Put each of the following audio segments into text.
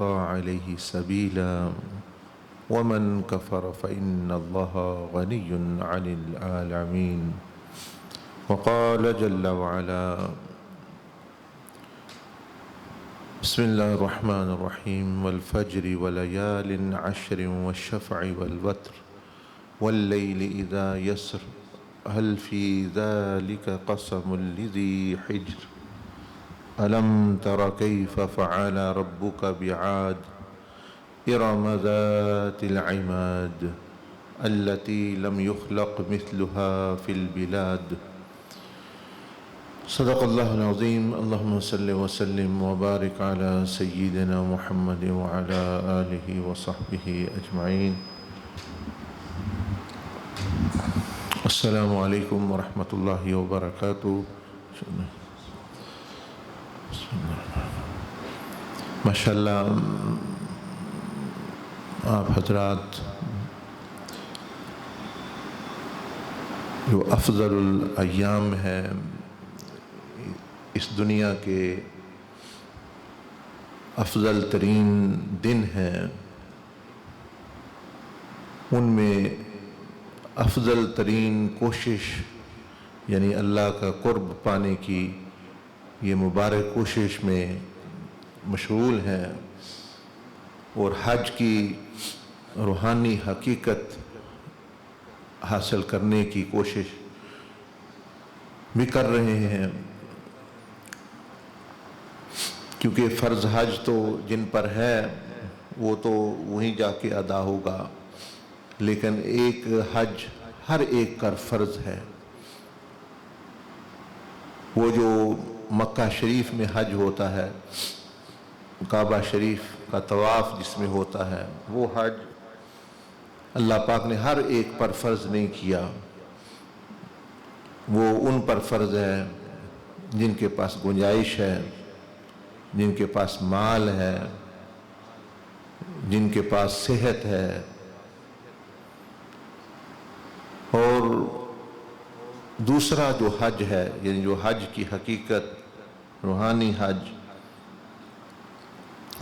استطاع إليه سبيلا ومن كفر فإن الله غني عن العالمين. وقال جل وعلا: بسم الله الرحمن الرحيم والفجر وليال عشر والشفع والوتر والليل إذا يسر هل في ذلك قسم لذي حجر ألم تر كيف فعل ربك بعاد إرم ذات العماد التي لم يخلق مثلها في البلاد. صدق الله العظيم. اللهم صل وسلم وبارك على سيدنا محمد وعلى آله وصحبه أجمعين. السلام علیکم ورحمۃ اللہ وبرکاتہ. ماشاءاللہ آپ حضرات جو افضل الایام ہے اس دنیا کے افضل ترین دن ہیں، ان میں افضل ترین کوشش یعنی اللہ کا قرب پانے کی یہ مبارک کوشش میں مشغول ہیں اور حج کی روحانی حقیقت حاصل کرنے کی کوشش بھی کر رہے ہیں، کیونکہ فرض حج تو جن پر ہے وہ تو وہیں جا کے ادا ہوگا، لیکن ایک حج ہر ایک کا فرض ہے. وہ جو مکہ شریف میں حج ہوتا ہے، کعبہ شریف کا طواف جس میں ہوتا ہے، وہ حج اللہ پاک نے ہر ایک پر فرض نہیں کیا. وہ ان پر فرض ہے جن کے پاس گنجائش ہے، جن کے پاس مال ہے، جن کے پاس صحت ہے. اور دوسرا جو حج ہے یعنی جو حج کی حقیقت روحانی حج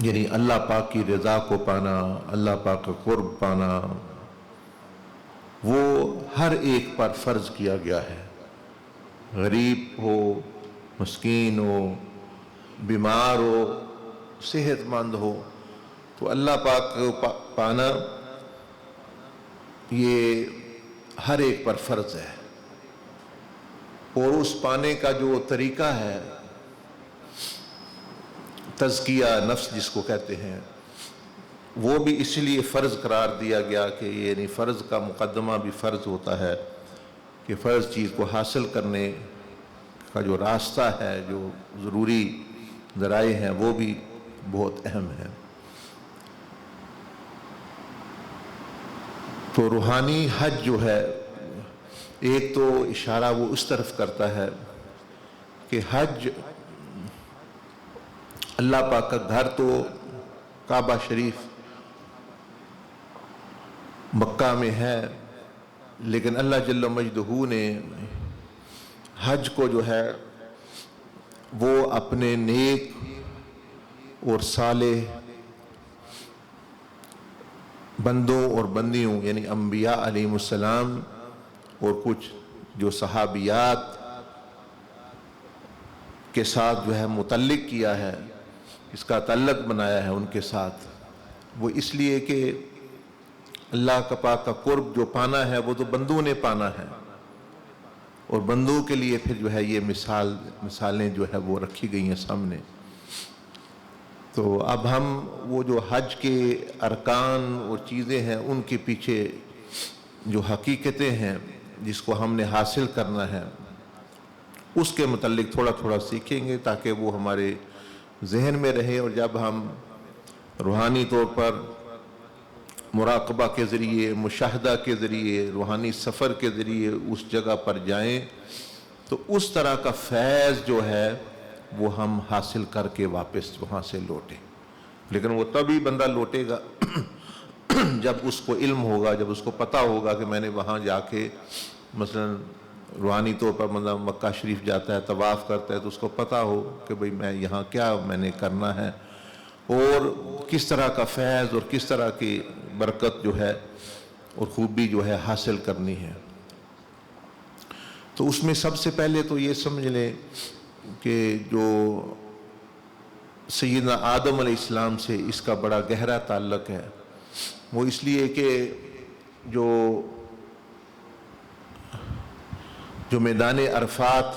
یعنی اللہ پاک کی رضا کو پانا، اللہ پاک کا قرب پانا، وہ ہر ایک پر فرض کیا گیا ہے. غریب ہو، مسکین ہو، بیمار ہو، صحت مند ہو، تو اللہ پاک کو پانا یہ ہر ایک پر فرض ہے. اور اس پانے کا جو طریقہ ہے تزکیہ نفس جس کو کہتے ہیں، وہ بھی اس لیے فرض قرار دیا گیا کہ یعنی فرض کا مقدمہ بھی فرض ہوتا ہے کہ فرض چیز کو حاصل کرنے کا جو راستہ ہے، جو ضروری ذرائع ہیں، وہ بھی بہت اہم ہے. تو روحانی حج جو ہے ایک تو اشارہ وہ اس طرف کرتا ہے کہ حج اللہ پاک کا گھر تو کعبہ شریف مکہ میں ہے، لیکن اللہ جل مجدہ نے حج کو جو ہے وہ اپنے نیک اور صالح بندوں اور بندیوں یعنی انبیاء علیہ السلام اور کچھ جو صحابیات کے ساتھ جو ہے متعلق کیا ہے، اس کا تعلق بنایا ہے ان کے ساتھ. وہ اس لیے کہ اللہ کا پاک کا قرب جو پانا ہے وہ تو بندوں نے پانا ہے، اور بندوں کے لیے پھر جو ہے یہ مثالیں جو ہے وہ رکھی گئی ہیں سامنے. تو اب ہم وہ جو حج کے ارکان اور چیزیں ہیں ان کے پیچھے جو حقیقتیں ہیں جس کو ہم نے حاصل کرنا ہے اس کے متعلق تھوڑا تھوڑا سیکھیں گے تاکہ وہ ہمارے ذہن میں رہے. اور جب ہم روحانی طور پر مراقبہ کے ذریعے، مشاہدہ کے ذریعے، روحانی سفر کے ذریعے اس جگہ پر جائیں تو اس طرح کا فیض جو ہے وہ ہم حاصل کر کے واپس وہاں سے لوٹیں. لیکن وہ تبھی بندہ لوٹے گا جب اس کو علم ہوگا، جب اس کو پتہ ہوگا کہ میں نے وہاں جا کے مثلا روحانی طور پر بندہ مکہ شریف جاتا ہے، طواف کرتا ہے، تو اس کو پتہ ہو کہ بھئی میں یہاں کیا میں نے کرنا ہے. اور کس طرح کا فیض اور کس طرح کی برکت جو ہے اور خوبی جو ہے حاصل کرنی ہے۔ تو اس میں سب سے پہلے تو یہ سمجھ لیں کہ جو سیدنا آدم علیہ السلام سے اس کا بڑا گہرا تعلق ہے، وہ اس لیے کہ جو میدان عرفات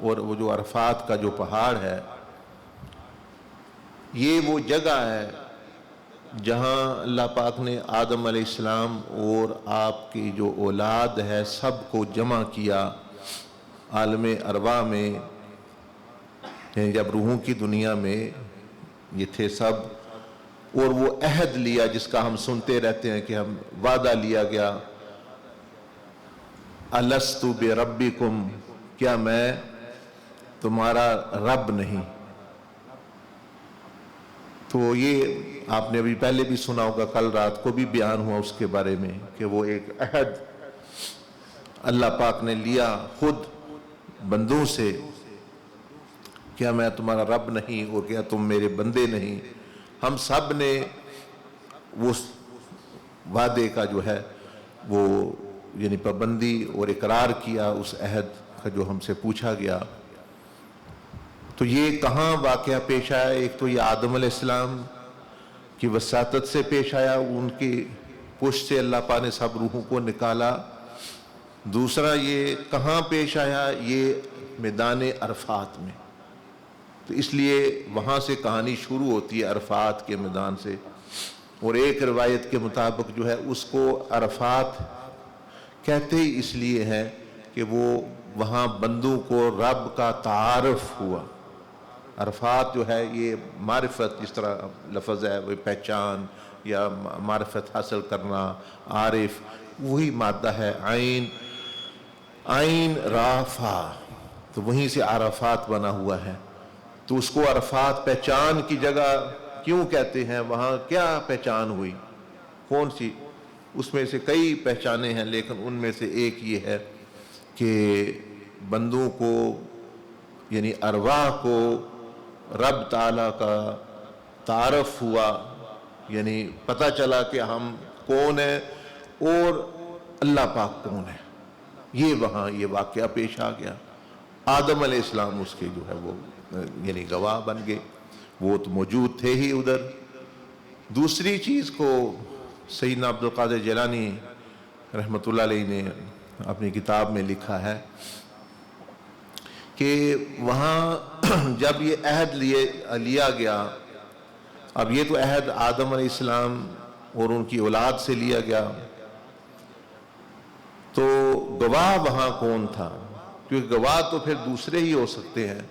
اور وہ جو عرفات کا جو پہاڑ ہے، یہ وہ جگہ ہے جہاں اللہ پاک نے آدم علیہ السلام اور آپ کی جو اولاد ہے سب کو جمع کیا عالم ارواح میں، یعنی جب روحوں کی دنیا میں یہ تھے سب، اور وہ عہد لیا جس کا ہم سنتے رہتے ہیں کہ ہم وعدہ لیا گیا، الستُ بربکم، کیا میں تمہارا رب نہیں؟ تو یہ آپ نے ابھی پہلے بھی سنا ہوگا، کل رات کو بھی بیان ہوا اس کے بارے میں کہ وہ ایک عہد اللہ پاک نے لیا خود بندوں سے، کیا میں تمہارا رب نہیں اور کیا تم میرے بندے نہیں؟ ہم سب نے اس وعدے کا جو ہے وہ یعنی پابندی اور اقرار کیا اس عہد کا جو ہم سے پوچھا گیا۔ تو یہ کہاں واقعہ پیش آیا؟ ایک تو یہ آدم علیہ السلام کی وساطت سے پیش آیا، ان کی پشت سے اللہ پاک نے سب روحوں کو نکالا۔ دوسرا یہ کہاں پیش آیا؟ یہ میدان عرفات میں۔ تو اس لیے وہاں سے کہانی شروع ہوتی ہے، عرفات کے میدان سے، اور ایک روایت کے مطابق جو ہے اس کو عرفات کہتے ہی اس لیے ہے کہ وہ وہاں بندوں کو رب کا تعارف ہوا۔ عرفات جو ہے یہ معرفت، جس طرح لفظ ہے وہ پہچان یا معرفت حاصل کرنا، عارف، وہی مادہ ہے عین را فا، تو وہیں سے عرفات بنا ہوا ہے۔ تو اس کو عرفات پہچان کی جگہ کیوں کہتے ہیں؟ وہاں کیا پہچان ہوئی؟ کون سی؟ اس میں سے کئی پہچانیں ہیں، لیکن ان میں سے ایک یہ ہے کہ بندوں کو یعنی ارواح کو رب تعالیٰ کا تعارف ہوا، یعنی پتہ چلا کہ ہم کون ہیں اور اللہ پاک کون ہے۔ یہ وہاں یہ واقعہ پیش آ گیا۔ آدم علیہ السلام اس کے جو ہے وہ یعنی گواہ بن گئے، وہ تو موجود تھے ہی ادھر۔ دوسری چیز کو سیدنا عبد القادر جیلانی رحمۃ اللہ علیہ نے اپنی کتاب میں لکھا ہے کہ وہاں جب یہ عہد لیا گیا، اب یہ تو عہد آدم علیہ السلام اور ان کی اولاد سے لیا گیا، تو گواہ وہاں کون تھا؟ کیونکہ گواہ تو پھر دوسرے ہی ہو سکتے ہیں،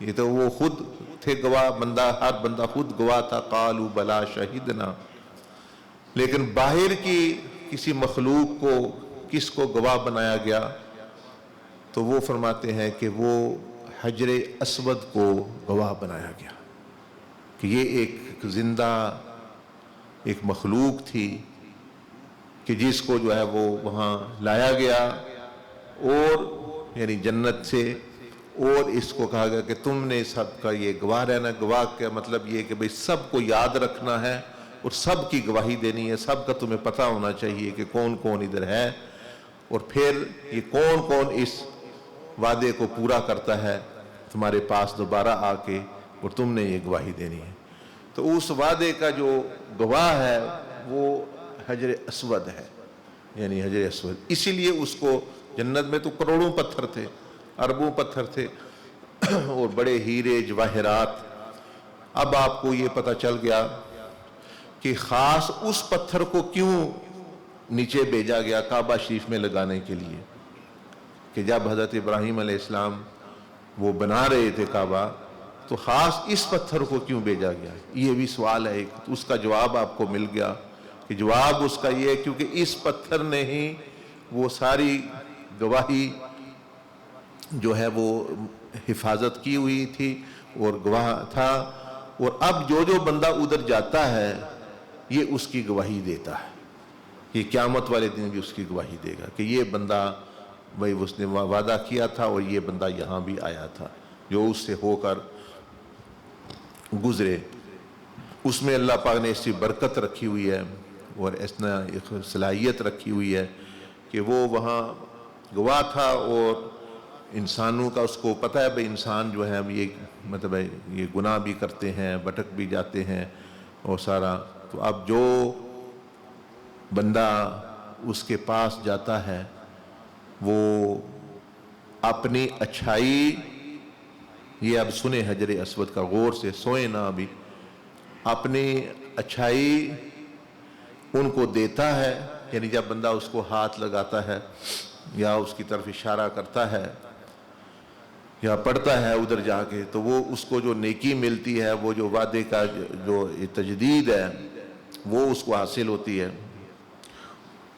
یہ تو وہ خود تھے گواہ، ہر بندہ خود گواہ تھا، قالوا بلا شہدنا۔ لیکن باہر کی کسی مخلوق کو کس کو گواہ بنایا گیا؟ تو وہ فرماتے ہیں کہ وہ حجر اسود کو گواہ بنایا گیا کہ یہ ایک زندہ ایک مخلوق تھی کہ جس کو جو ہے وہ وہاں لایا گیا، اور یعنی جنت سے، اور اس کو کہا گیا کہ تم نے سب کا یہ گواہ رہنا۔ گواہ کا مطلب یہ کہ بھئی سب کو یاد رکھنا ہے اور سب کی گواہی دینی ہے، سب کا تمہیں پتہ ہونا چاہیے کہ کون کون ادھر ہے، اور پھر یہ کون کون اس وعدے کو پورا کرتا ہے تمہارے پاس دوبارہ آ کے، اور تم نے یہ گواہی دینی ہے۔ تو اس وعدے کا جو گواہ ہے وہ حجر اسود ہے، یعنی حجر اسود۔ اسی لیے اس کو جنت میں تو کروڑوں پتھر تھے، اربوں پتھر تھے اور بڑے ہیرے جواہرات۔ اب آپ کو یہ پتہ چل گیا کہ خاص اس پتھر کو کیوں نیچے بھیجا گیا کعبہ شریف میں لگانے کے لیے، کہ جب حضرت ابراہیم علیہ السلام وہ بنا رہے تھے کعبہ، تو خاص اس پتھر کو کیوں بھیجا گیا؟ یہ بھی سوال ہے ایک، تو اس کا جواب آپ کو مل گیا کہ جواب اس کا یہ ہے کیونکہ اس پتھر نے ہی وہ ساری گواہی جو ہے وہ حفاظت کی ہوئی تھی اور گواہ تھا، اور اب جو بندہ ادھر جاتا ہے یہ اس کی گواہی دیتا ہے، یہ قیامت والے دن بھی اس کی گواہی دے گا کہ یہ بندہ بھائی اس نے وعدہ کیا تھا اور یہ بندہ یہاں بھی آیا تھا جو اس سے ہو کر گزرے۔ اس میں اللہ پاک نے ایسی برکت رکھی ہوئی ہے اور ایسا ایک صلاحیت رکھی ہوئی ہے کہ وہ وہاں گواہ تھا، اور انسانوں کا اس کو پتہ ہے بھئی انسان جو ہے یہ مطلب ہے یہ گناہ بھی کرتے ہیں، بھٹک بھی جاتے ہیں اور سارا. تو اب جو بندہ اس کے پاس جاتا ہے وہ اپنی اچھائی، یہ اب سنیں حجر اسود کا غور سے، سوئیں نہ ابھی، اپنی اچھائی ان کو دیتا ہے. یعنی جب بندہ اس کو ہاتھ لگاتا ہے یا اس کی طرف اشارہ کرتا ہے یا پڑھتا ہے ادھر جا کے، تو وہ اس کو جو نیکی ملتی ہے، وہ جو وعدے کا جو تجدید ہے وہ اس کو حاصل ہوتی ہے.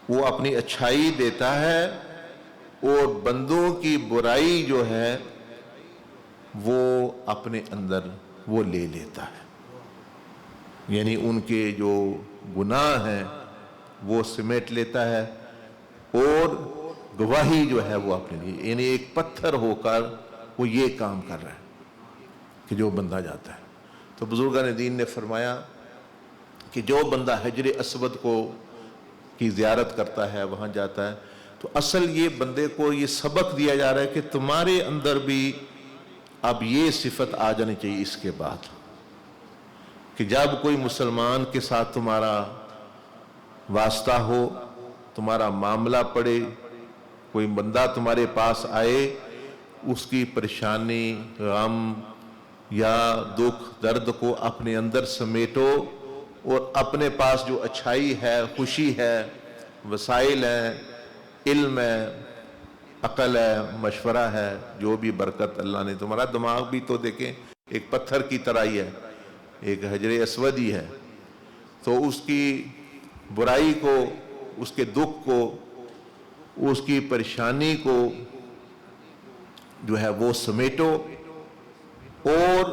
وہ اپنی اچھائی دیتا ہے اور بندوں کی برائی جو ہے وہ اپنے اندر وہ لے لیتا ہے. یعنی ان کے جو گناہ ہیں وہ سمیٹ لیتا ہے اور گواہی جو ہے وہ اپنے لیے، یعنی ایک پتھر ہو کر وہ یہ کام کر رہا ہے کہ جو بندہ جاتا ہے. تو بزرگان دین نے فرمایا کہ جو بندہ حجر اسود کی زیارت کرتا ہے، وہاں جاتا ہے، تو اصل یہ بندے کو یہ سبق دیا جا رہا ہے کہ تمہارے اندر بھی اب یہ صفت آ جانی چاہیے اس کے بعد، کہ جب کوئی مسلمان کے ساتھ تمہارا واسطہ ہو، تمہارا معاملہ پڑے، کوئی بندہ تمہارے پاس آئے، اس کی پریشانی، غم یا دکھ درد کو اپنے اندر سمیٹو اور اپنے پاس جو اچھائی ہے، خوشی ہے، وسائل ہیں، علم ہے، عقل ہے، مشورہ ہے، جو بھی برکت اللہ نے، تمہارا دماغ بھی تو دیکھیں ایک پتھر کی طرح ہی ہے، ایک حجر اسود ہی ہے. تو اس کی برائی کو، اس کے دکھ کو، اس کی پریشانی کو جو ہے وہ سمیٹو، اور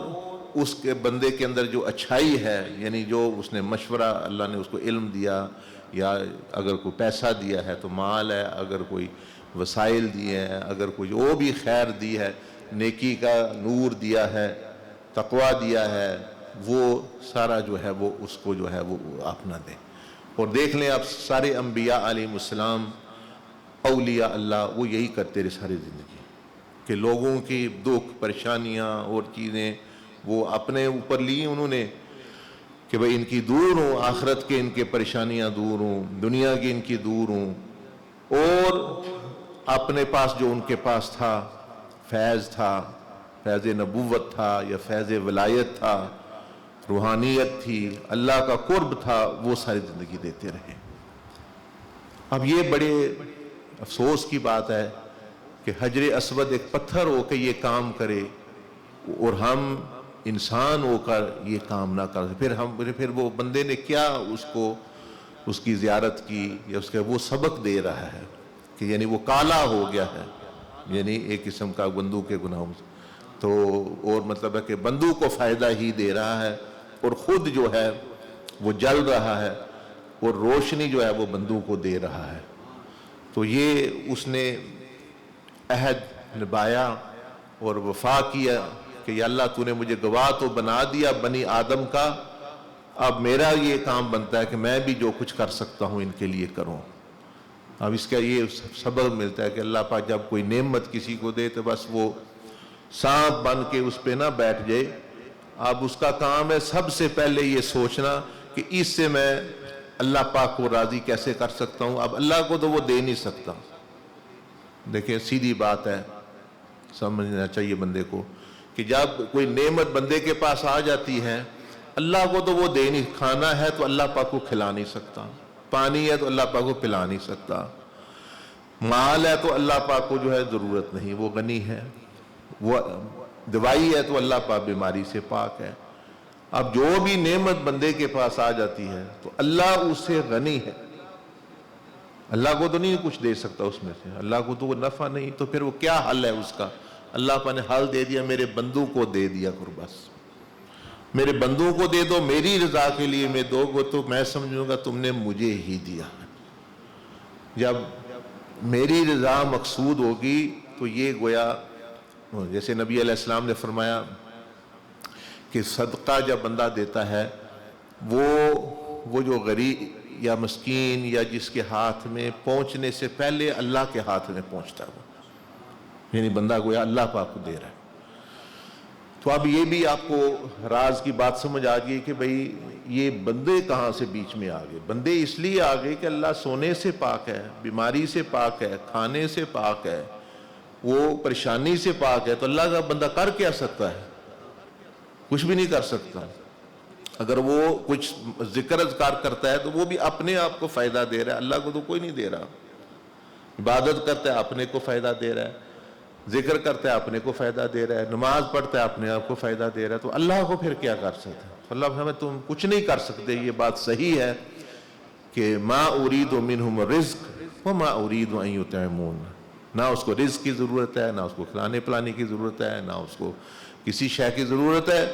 اس کے بندے کے اندر جو اچھائی ہے، یعنی جو اس نے مشورہ، اللہ نے اس کو علم دیا، یا اگر کوئی پیسہ دیا ہے تو مال ہے، اگر کوئی وسائل دیے ہیں، اگر کوئی وہ بھی خیر دی ہے، نیکی کا نور دیا ہے، تقوی دیا ہے، وہ سارا جو ہے وہ اس کو جو ہے وہ اپنا دیں. اور دیکھ لیں آپ سارے انبیاء علیہ السلام، اولیاء اللہ، وہ یہی کرتے رہے ساری زندگی، کہ لوگوں کی دکھ پریشانیاں اور چیزیں وہ اپنے اوپر لی انہوں نے، کہ بھئی ان کی دور ہوں، آخرت کے ان کے پریشانیاں دور ہوں، دنیا کی ان کی دور ہوں، اور اپنے پاس جو ان کے پاس تھا، فیض تھا، فیض نبوت تھا یا فیض ولایت تھا، روحانیت تھی، اللہ کا قرب تھا، وہ ساری زندگی دیتے رہے. اب یہ بڑے افسوس کی بات ہے کہ حجر اسود ایک پتھر ہو کے یہ کام کرے اور ہم انسان ہو کر یہ کام نہ کر. پھر وہ بندے نے کیا اس کو، اس کی زیارت کی یا اس کا وہ سبق دے رہا ہے کہ یعنی وہ کالا ہو گیا ہے، یعنی ایک قسم کا بندوں کے گناہوں سے. تو اور مطلب ہے کہ بندوں کو فائدہ ہی دے رہا ہے اور خود جو ہے وہ جل رہا ہے اور روشنی جو ہے وہ بندوں کو دے رہا ہے. تو یہ اس نے عہد نبھایا اور وفا کیا کہ یا اللہ تو نے مجھے گواہ تو بنا دیا بنی آدم کا، اب میرا یہ کام بنتا ہے کہ میں بھی جو کچھ کر سکتا ہوں ان کے لیے کروں. اب اس کا یہ سبب ملتا ہے کہ اللہ پاک جب کوئی نعمت کسی کو دے تو بس وہ سانپ بن کے اس پہ نہ بیٹھ جائے. اب اس کا کام ہے سب سے پہلے یہ سوچنا کہ اس سے میں اللہ پاک کو راضی کیسے کر سکتا ہوں. اب اللہ کو تو وہ دے نہیں سکتا. دیکھیں سیدھی بات ہے، سمجھنا چاہیے بندے کو کہ جب کوئی نعمت بندے کے پاس آ جاتی ہے، اللہ کو تو وہ دے نہیں. کھانا ہے تو اللہ پاک کو کھلا نہیں سکتا، پانی ہے تو اللہ پاک کو پلا نہیں سکتا، مال ہے تو اللہ پاک کو جو ہے ضرورت نہیں، وہ غنی ہے، وہ دوائی ہے تو اللہ پاک بیماری سے پاک ہے. اب جو بھی نعمت بندے کے پاس آ جاتی ہے تو اللہ اس سے غنی ہے، اللہ کو تو نہیں کچھ دے سکتا اس میں سے، اللہ کو تو وہ نفع نہیں. تو پھر وہ کیا حل ہے اس کا؟ اللہ پاک نے حل دے دیا، میرے بندوں کو دے دیا کرو، بس میرے بندوں کو دے دو، میری رضا کے لیے میں دو گو تو میں سمجھوں گا تم نے مجھے ہی دیا. جب میری رضا مقصود ہوگی تو یہ گویا جیسے نبی علیہ السلام نے فرمایا کہ صدقہ جب بندہ دیتا ہے وہ جو غریب یا مسکین یا جس کے ہاتھ میں پہنچنے سے پہلے اللہ کے ہاتھ میں پہنچتا ہے، وہ یعنی بندہ گویا اللہ پاک کو دے رہا ہے۔ تو اب یہ بھی آپ کو راز کی بات سمجھ آ گئی کہ بھئی یہ بندے کہاں سے بیچ میں آ گئے۔ بندے اس لیے آ گئے کہ اللہ سونے سے پاک ہے، بیماری سے پاک ہے، کھانے سے پاک ہے، وہ پریشانی سے پاک ہے، تو اللہ کا بندہ کر کیا سکتا ہے؟ کچھ بھی نہیں کر سکتا۔ اگر وہ کچھ ذکر اذکار کرتا ہے تو وہ بھی اپنے آپ کو فائدہ دے رہا ہے، اللہ کو تو کوئی نہیں دے رہا۔ عبادت کرتا ہے اپنے کو فائدہ دے رہا ہے، ذکر کرتا ہے اپنے کو فائدہ دے رہا ہے، نماز پڑھتا ہے اپنے آپ کو فائدہ دے رہا ہے، تو اللہ کو پھر کیا کر سکتا ہے؟ اللہ ہمیں تم کچھ نہیں کر سکتے۔ یہ بات صحیح ہے کہ ما ارید منہم الرزق وما ارید ان یطعمون، نہ اس کو رزق کی ضرورت ہے، نہ اس کو کھلانے پلانے کی ضرورت ہے، نہ اس کو کسی شے کی ضرورت ہے،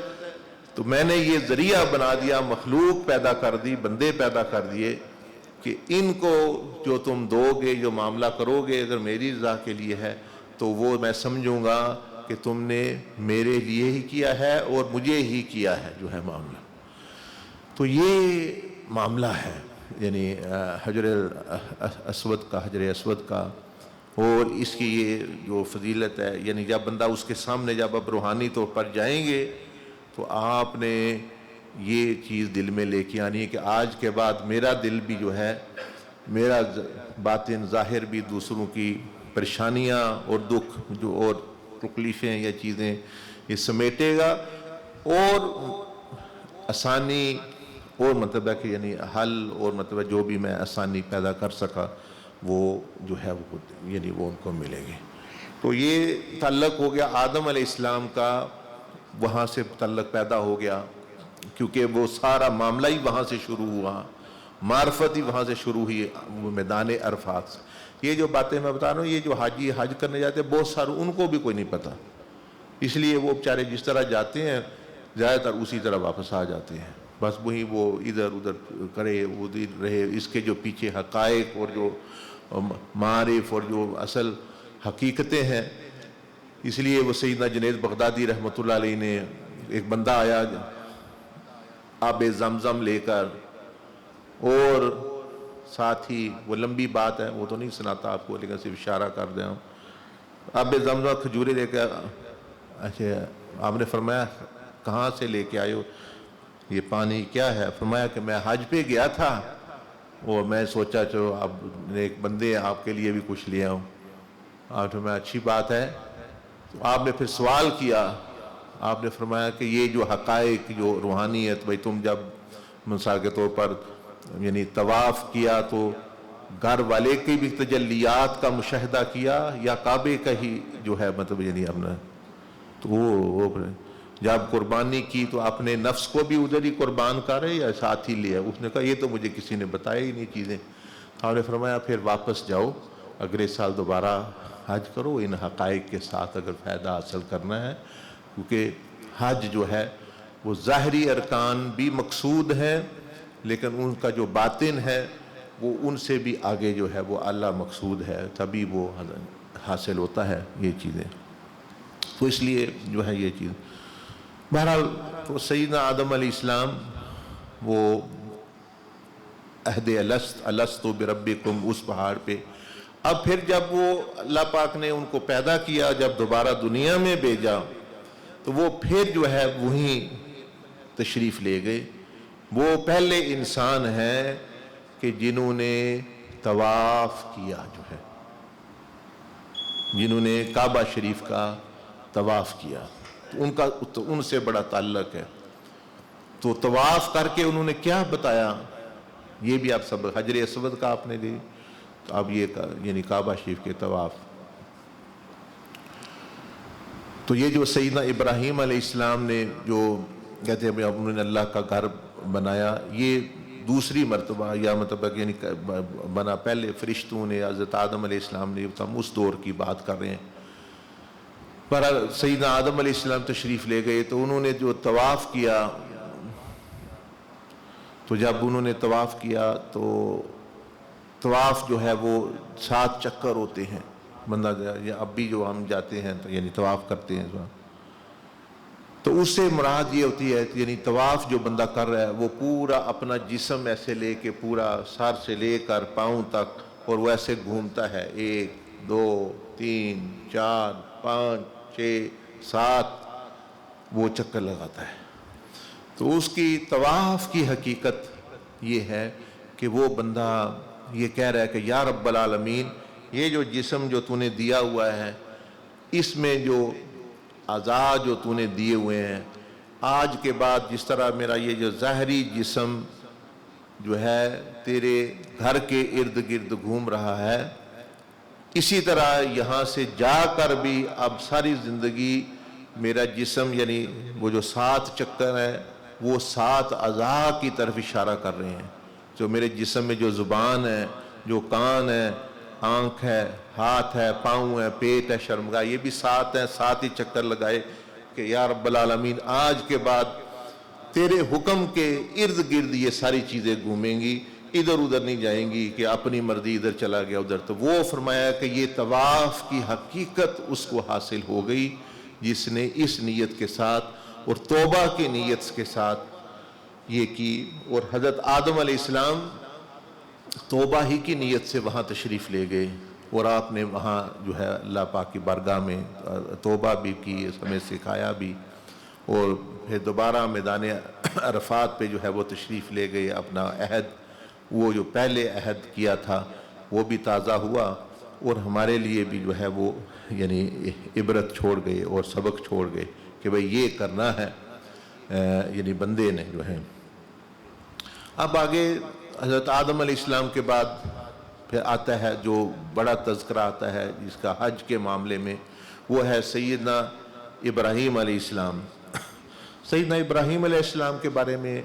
تو میں نے یہ ذریعہ بنا دیا، مخلوق پیدا کر دی، بندے پیدا کر دیے کہ ان کو جو تم دو گے، جو معاملہ کرو گے، اگر میری رضا کے لیے ہے تو وہ میں سمجھوں گا کہ تم نے میرے لیے ہی کیا ہے اور مجھے ہی کیا ہے جو ہے معاملہ۔ تو یہ معاملہ ہے یعنی حجر اسود کا، اور اس کی یہ جو فضیلت ہے، یعنی جب بندہ اس کے سامنے جب آپ روحانی طور پر جائیں گے تو آپ نے یہ چیز دل میں لے کے آنی ہے کہ آج کے بعد میرا دل بھی جو ہے، میرا باطن ظاہر بھی دوسروں کی پریشانیاں اور دکھ جو اور تکلیفیں یا چیزیں یہ سمیٹے گا، اور آسانی اور مطلب ہے کہ یعنی حل اور مطلب جو بھی میں آسانی پیدا کر سکا وہ جو ہے وہ یعنی وہ ان کو ملے گی۔ تو یہ تعلق ہو گیا آدم علیہ السلام کا، وہاں سے تعلق پیدا ہو گیا، کیونکہ وہ سارا معاملہ ہی وہاں سے شروع ہوا، معرفت ہی وہاں سے شروع ہوئی، میدان عرفات سے۔ یہ جو باتیں میں بتا رہا ہوں، یہ جو حاجی حج کرنے جاتے ہیں بہت سارے ان کو بھی کوئی نہیں پتہ، اس لیے وہ بیچارے جس طرح جاتے ہیں زیادہ تر اسی طرح واپس آ جاتے ہیں، بس وہی وہ ادھر ادھر کرے ادھر رہے، اس کے جو پیچھے حقائق اور جو معارف اور جو اصل حقیقتیں ہیں۔ اس لیے وہ سیدنا جنید بغدادی رحمۃ اللہ علیہ نے، ایک بندہ آیا آب زمزم لے کر، اور ساتھ ہی وہ لمبی بات ہے وہ تو نہیں سناتا آپ کو، لیکن صرف اشارہ کر دیا ہوں، آب زمزم کھجورے لے کر، اچھا آپ نے فرمایا کہاں سے لے کے آئے ہو یہ پانی، کیا ہے؟ فرمایا کہ میں حج پہ گیا تھا اور میں سوچا چلو اب ایک بندے آپ کے لیے بھی کچھ لے آؤں۔ آپ نے فرمایا اچھی بات ہے۔ تو آپ نے پھر سوال کیا، آپ نے فرمایا کہ یہ جو حقائق جو روحانیت، بھئی تم جب مثال کے طور پر یعنی طواف کیا تو گھر والے کی بھی تجلیات کا مشاہدہ کیا یا کعبے کا ہی جو ہے مطلب یعنی اپنا، تو وہ جب قربانی کی تو اپنے نفس کو بھی ادھر ہی قربان کرے یا ساتھ ہی لیا؟ اس نے کہا یہ تو مجھے کسی نے بتایا ہی نہیں چیزیں۔ آپ نے فرمایا پھر واپس جاؤ، اگلے سال دوبارہ حج کرو، ان حقائق کے ساتھ اگر فائدہ حاصل کرنا ہے، کیونکہ حج جو ہے وہ ظاہری ارکان بھی مقصود ہیں، لیکن ان کا جو باطن ہے وہ ان سے بھی آگے جو ہے وہ اعلیٰ مقصود ہے، تبھی وہ حاصل ہوتا ہے یہ چیزیں۔ تو اس لیے جو ہے یہ چیز بہرحال، تو سیدنا آدم علیہ السلام وہ عہد الست بربکم اس پہاڑ پہ، اب پھر جب وہ اللہ پاک نے ان کو پیدا کیا، جب دوبارہ دنیا میں بھیجا تو وہ پھر جو ہے وہیں تشریف لے گئے۔ وہ پہلے انسان ہیں کہ جنہوں نے طواف کیا، جو ہے جنہوں نے کعبہ شریف کا طواف کیا، تو ان سے بڑا تعلق ہے۔ تو طواف کر کے انہوں نے کیا بتایا، یہ بھی آپ سب حجر اسود کا آپ نے دی، تو اب یہ یعنی کعبہ شریف کے طواف۔ تو یہ جو سیدنا ابراہیم علیہ السلام نے جو کہتے ہیں انہوں نے اللہ کا گھر بنایا، یہ دوسری مرتبہ یا مطلب یعنی بنا، پہلے فرشتوں نے حضرت آدم علیہ السلام نے، ہم اس دور کی بات کر رہے ہیں۔ پر سیدنا آدم علیہ السلام تشریف لے گئے تو انہوں نے جو طواف کیا، تو جب انہوں نے طواف کیا تو طواف جو ہے وہ 7 چکر ہوتے ہیں، بندہ اب بھی جو ہم جاتے ہیں تو یعنی طواف کرتے ہیں، تو اس سے مراد یہ ہوتی ہے یعنی طواف جو بندہ کر رہا ہے وہ پورا اپنا جسم ایسے لے کے پورا سر سے لے کر پاؤں تک اور وہ ایسے گھومتا ہے 1 2 3 4 5 6 7 وہ چکر لگاتا ہے. تو اس کی طواف کی حقیقت یہ ہے کہ وہ بندہ یہ کہہ رہا ہے کہ یا رب العالمین یہ جو جسم جو تو نے دیا ہوا ہے اس میں جو اعضاء جو تو نے دیے ہوئے ہیں آج کے بعد جس طرح میرا یہ جو ظاہری جسم جو ہے تیرے گھر کے ارد گرد گھوم رہا ہے اسی طرح یہاں سے جا کر بھی اب ساری زندگی میرا جسم یعنی وہ جو 7 چکر ہے وہ 7 اعضاء کی طرف اشارہ کر رہے ہیں. جو میرے جسم میں جو زبان ہے جو کان ہے آنکھ ہے ہاتھ ہے پاؤں ہے پیٹ ہے شرمگاہ یہ بھی 7 ہیں 7 ہی چکر لگائے کہ یا رب العالمین آج کے بعد تیرے حکم کے ارد گرد یہ ساری چیزیں گھومیں گی ادھر ادھر نہیں جائیں گی کہ اپنی مرضی ادھر چلا گیا ادھر. تو وہ فرمایا کہ یہ طواف کی حقیقت اس کو حاصل ہو گئی جس نے اس نیت کے ساتھ اور توبہ کی نیت کے ساتھ یہ کی. اور حضرت آدم علیہ السلام توبہ ہی کی نیت سے وہاں تشریف لے گئے اور آپ نے وہاں جو ہے اللہ پاک کی بارگاہ میں توبہ بھی کی ہمیں سکھایا بھی اور پھر دوبارہ میدان عرفات پہ جو ہے وہ تشریف لے گئے اپنا عہد وہ جو پہلے عہد کیا تھا وہ بھی تازہ ہوا اور ہمارے لیے بھی جو ہے وہ یعنی عبرت چھوڑ گئے اور سبق چھوڑ گئے کہ بھئی یہ کرنا ہے یعنی بندے نے جو ہے. اب آگے حضرت آدم علیہ السلام کے بعد پھر آتا ہے جو بڑا تذکرہ آتا ہے جس کا حج کے معاملے میں وہ ہے سیدنا ابراہیم علیہ السلام. سیدنا ابراہیم علیہ السلام کے بارے میں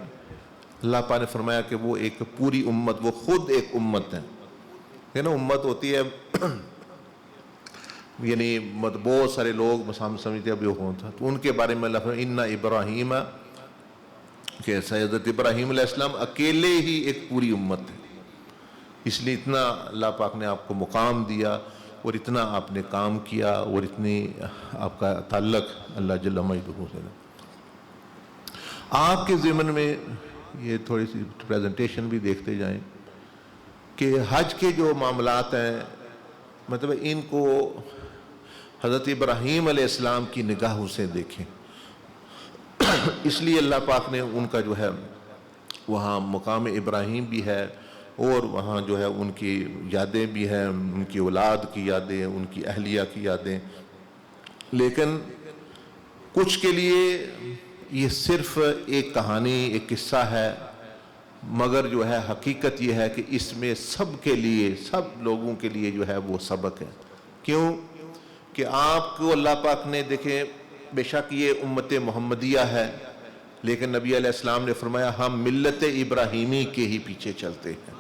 اللہ پاک نے فرمایا کہ وہ ایک پوری امت وہ خود ایک امت ہے نا. امت ہوتی ہے یعنی بہت سارے لوگ ہم سمجھتے ابھی ہوں تھا تو ان کے بارے میں اللہ فرمایا ان ابراہیم کہ حضرت ابراہیم علیہ السلام اکیلے ہی ایک پوری امت ہے. اس لیے اتنا اللہ پاک نے آپ کو مقام دیا اور اتنا آپ نے کام کیا اور اتنی آپ کا تعلق اللہ جل مجدہ سے. آپ کے ضمن میں یہ تھوڑی سی پریزنٹیشن بھی دیکھتے جائیں کہ حج کے جو معاملات ہیں مطلب ان کو حضرت ابراہیم علیہ السلام کی نگاہوں سے دیکھیں. اس لیے اللہ پاک نے ان کا جو ہے وہاں مقام ابراہیم بھی ہے اور وہاں جو ہے ان کی یادیں بھی ہیں ان کی اولاد کی یادیں ان کی اہلیہ کی یادیں. لیکن کچھ کے لیے یہ صرف ایک کہانی ایک قصہ ہے مگر جو ہے حقیقت یہ ہے کہ اس میں سب کے لیے سب لوگوں کے لیے جو ہے وہ سبق ہے. کیوں کہ آپ کو اللہ پاک نے دیکھیں بے شک یہ امت محمدیہ ہے لیکن نبی علیہ السلام نے فرمایا ہم ملت ابراہیمی کے ہی پیچھے چلتے ہیں.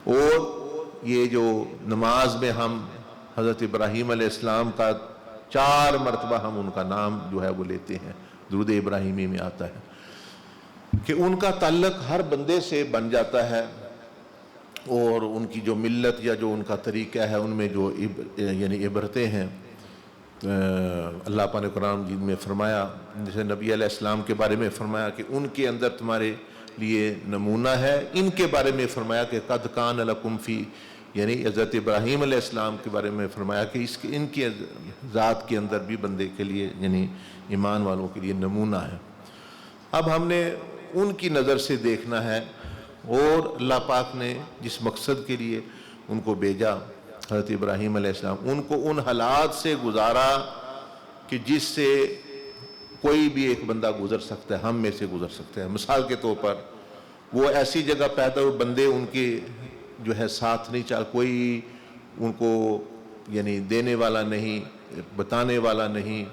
اور یہ جو نماز میں ہم حضرت ابراہیم علیہ السلام کا 4 مرتبہ ہم ان کا نام جو ہے وہ لیتے ہیں درود ابراہیمی میں آتا ہے کہ ان کا تعلق ہر بندے سے بن جاتا ہے اور ان کی جو ملت یا جو ان کا طریقہ ہے ان میں جو یعنی عبرتیں ہیں. اللہ پاک نے قرآن مجید میں فرمایا جیسے نبی علیہ السلام کے بارے میں فرمایا کہ ان کے اندر تمہارے لیے نمونہ ہے. ان کے بارے میں فرمایا کہ قد کان لکم فی یعنی حضرت ابراہیم علیہ السلام کے بارے میں فرمایا کہ ان کی ذات کے اندر بھی بندے کے لیے یعنی ایمان والوں کے لیے نمونہ ہے. اب ہم نے ان کی نظر سے دیکھنا ہے اور اللہ پاک نے جس مقصد کے لیے ان کو بھیجا حضرت ابراہیم علیہ السلام ان کو ان حالات سے گزارا کہ جس سے کوئی بھی ایک بندہ گزر سکتا ہے ہم میں سے گزر سکتا ہے. مثال کے طور پر وہ ایسی جگہ پیدا ہوئے بندے ان کے جو ہے ساتھ نہیں چل کوئی ان کو یعنی دینے والا نہیں بتانے والا نہیں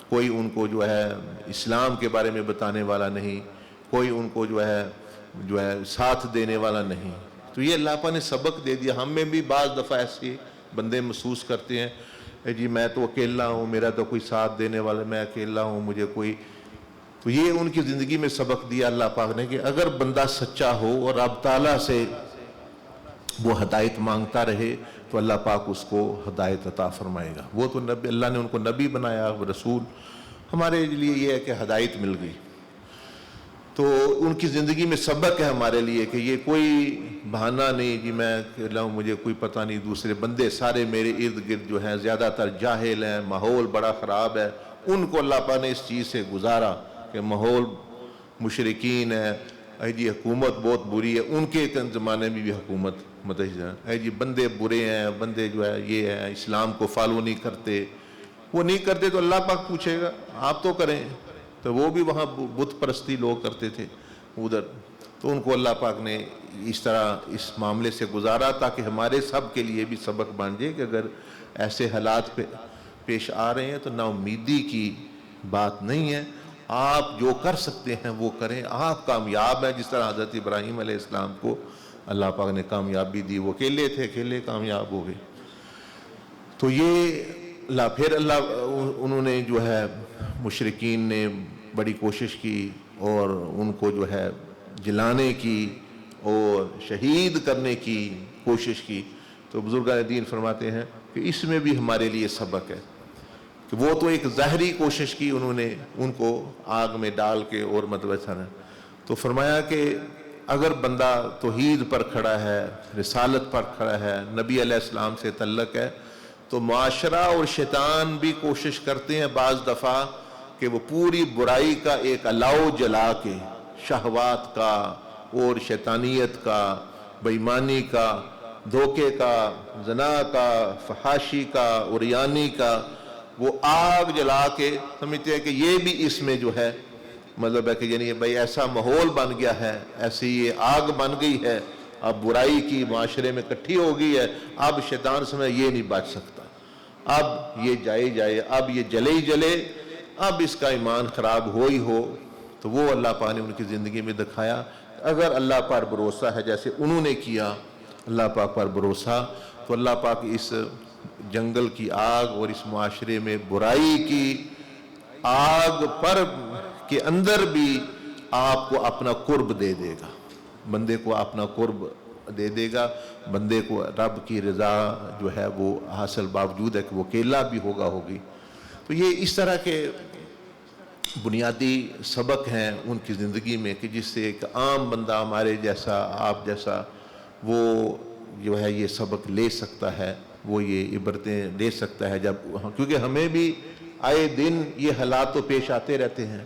کوئی ان کو جو ہے اسلام کے بارے میں بتانے والا نہیں کوئی ان کو جو ہے ساتھ دینے والا نہیں. تو یہ اللہ پاک نے سبق دے دیا. ہم میں بھی بعض دفعہ ایسے بندے محسوس کرتے ہیں جی میں تو اکیلا ہوں میرا تو کوئی ساتھ دینے والا میں اکیلا ہوں مجھے کوئی. تو یہ ان کی زندگی میں سبق دیا اللہ پاک نے کہ اگر بندہ سچا ہو اور رب تعالیٰ سے وہ ہدایت مانگتا رہے تو اللہ پاک اس کو ہدایت عطا فرمائے گا. وہ تو نبی اللہ نے ان کو نبی بنایا رسول ہمارے لیے یہ ہے کہ ہدایت مل گئی، تو ان کی زندگی میں سبق ہے ہمارے لیے کہ یہ کوئی بہانہ نہیں جی میں مجھے کوئی پتہ نہیں، دوسرے بندے سارے میرے ارد گرد جو ہیں زیادہ تر جاہل ہیں، ماحول بڑا خراب ہے، ان کو اللہ پاک نے اس چیز سے گزارا کہ ماحول مشرکین ہے جی، حکومت بہت بری ہے، ان کے زمانے میں بھی حکومت ہے جی، بندے برے ہیں، بندے جو ہے یہ ہے اسلام کو فالو نہیں کرتے، وہ نہیں کرتے تو اللہ پاک پوچھے گا آپ تو کریں، تو وہ بھی وہاں بت پرستی لوگ کرتے تھے ادھر، تو ان کو اللہ پاک نے اس طرح اس معاملے سے گزارا تاکہ ہمارے سب کے لیے بھی سبق بن جائے کہ اگر ایسے حالات پیش آ رہے ہیں تو نا امیدی کی بات نہیں ہے، آپ جو کر سکتے ہیں وہ کریں، آپ کامیاب ہیں، جس طرح حضرت ابراہیم علیہ السلام کو اللہ پاک نے کامیابی دی، وہ اکیلے تھے، اکیلے کامیاب ہو گئے۔ تو یہ پھر اللہ انہوں نے جو ہے مشرکین نے بڑی کوشش کی اور ان کو جو ہے جلانے کی اور شہید کرنے کی کوشش کی، تو بزرگان دین فرماتے ہیں کہ اس میں بھی ہمارے لیے سبق ہے کہ وہ تو ایک ظاہری کوشش کی انہوں نے ان کو آگ میں ڈال کے اور تو فرمایا کہ اگر بندہ توحید پر کھڑا ہے، رسالت پر کھڑا ہے، نبی علیہ السلام سے تعلق ہے، تو معاشرہ اور شیطان بھی کوشش کرتے ہیں بعض دفعہ کہ وہ پوری برائی کا ایک الاؤ جلا کے، شہوات کا اور شیطانیت کا، بے ایمانی کا، دھوکے کا، زنا کا، فحاشی کا، عریانی کا، وہ آگ جلا کے سمجھتے ہیں کہ یہ بھی اس میں جو ہے مطلب ہے کہ یعنی بھائی ایسا ماحول بن گیا ہے، ایسی یہ آگ بن گئی ہے، اب برائی کی معاشرے میں اکٹھی ہو گئی ہے، اب شیطان سمجھے یہ نہیں بچ سکتا، اب یہ جائے اب یہ جلے ہی جلے، اب اس کا ایمان خراب ہو ہی ہو۔ تو وہ اللہ پاک نے ان کی زندگی میں دکھایا اگر اللہ پر بھروسہ ہے جیسے انہوں نے کیا اللہ پاک پر بھروسہ، تو اللہ پاک اس جنگل کی آگ اور اس معاشرے میں برائی کی آگ پر کے اندر بھی آپ کو اپنا قرب دے دے گا، بندے کو اپنا قرب دے دے گا، بندے کو رب کی رضا جو ہے وہ حاصل باوجود ہے کہ وہ اکیلا بھی ہوگی۔ تو یہ اس طرح کے بنیادی سبق ہیں ان کی زندگی میں کہ جس سے ایک عام بندہ ہمارے جیسا آپ جیسا وہ جو ہے یہ سبق لے سکتا ہے، وہ یہ عبرتیں لے سکتا ہے، جب کیونکہ ہمیں بھی آئے دن یہ حالات تو پیش آتے رہتے ہیں،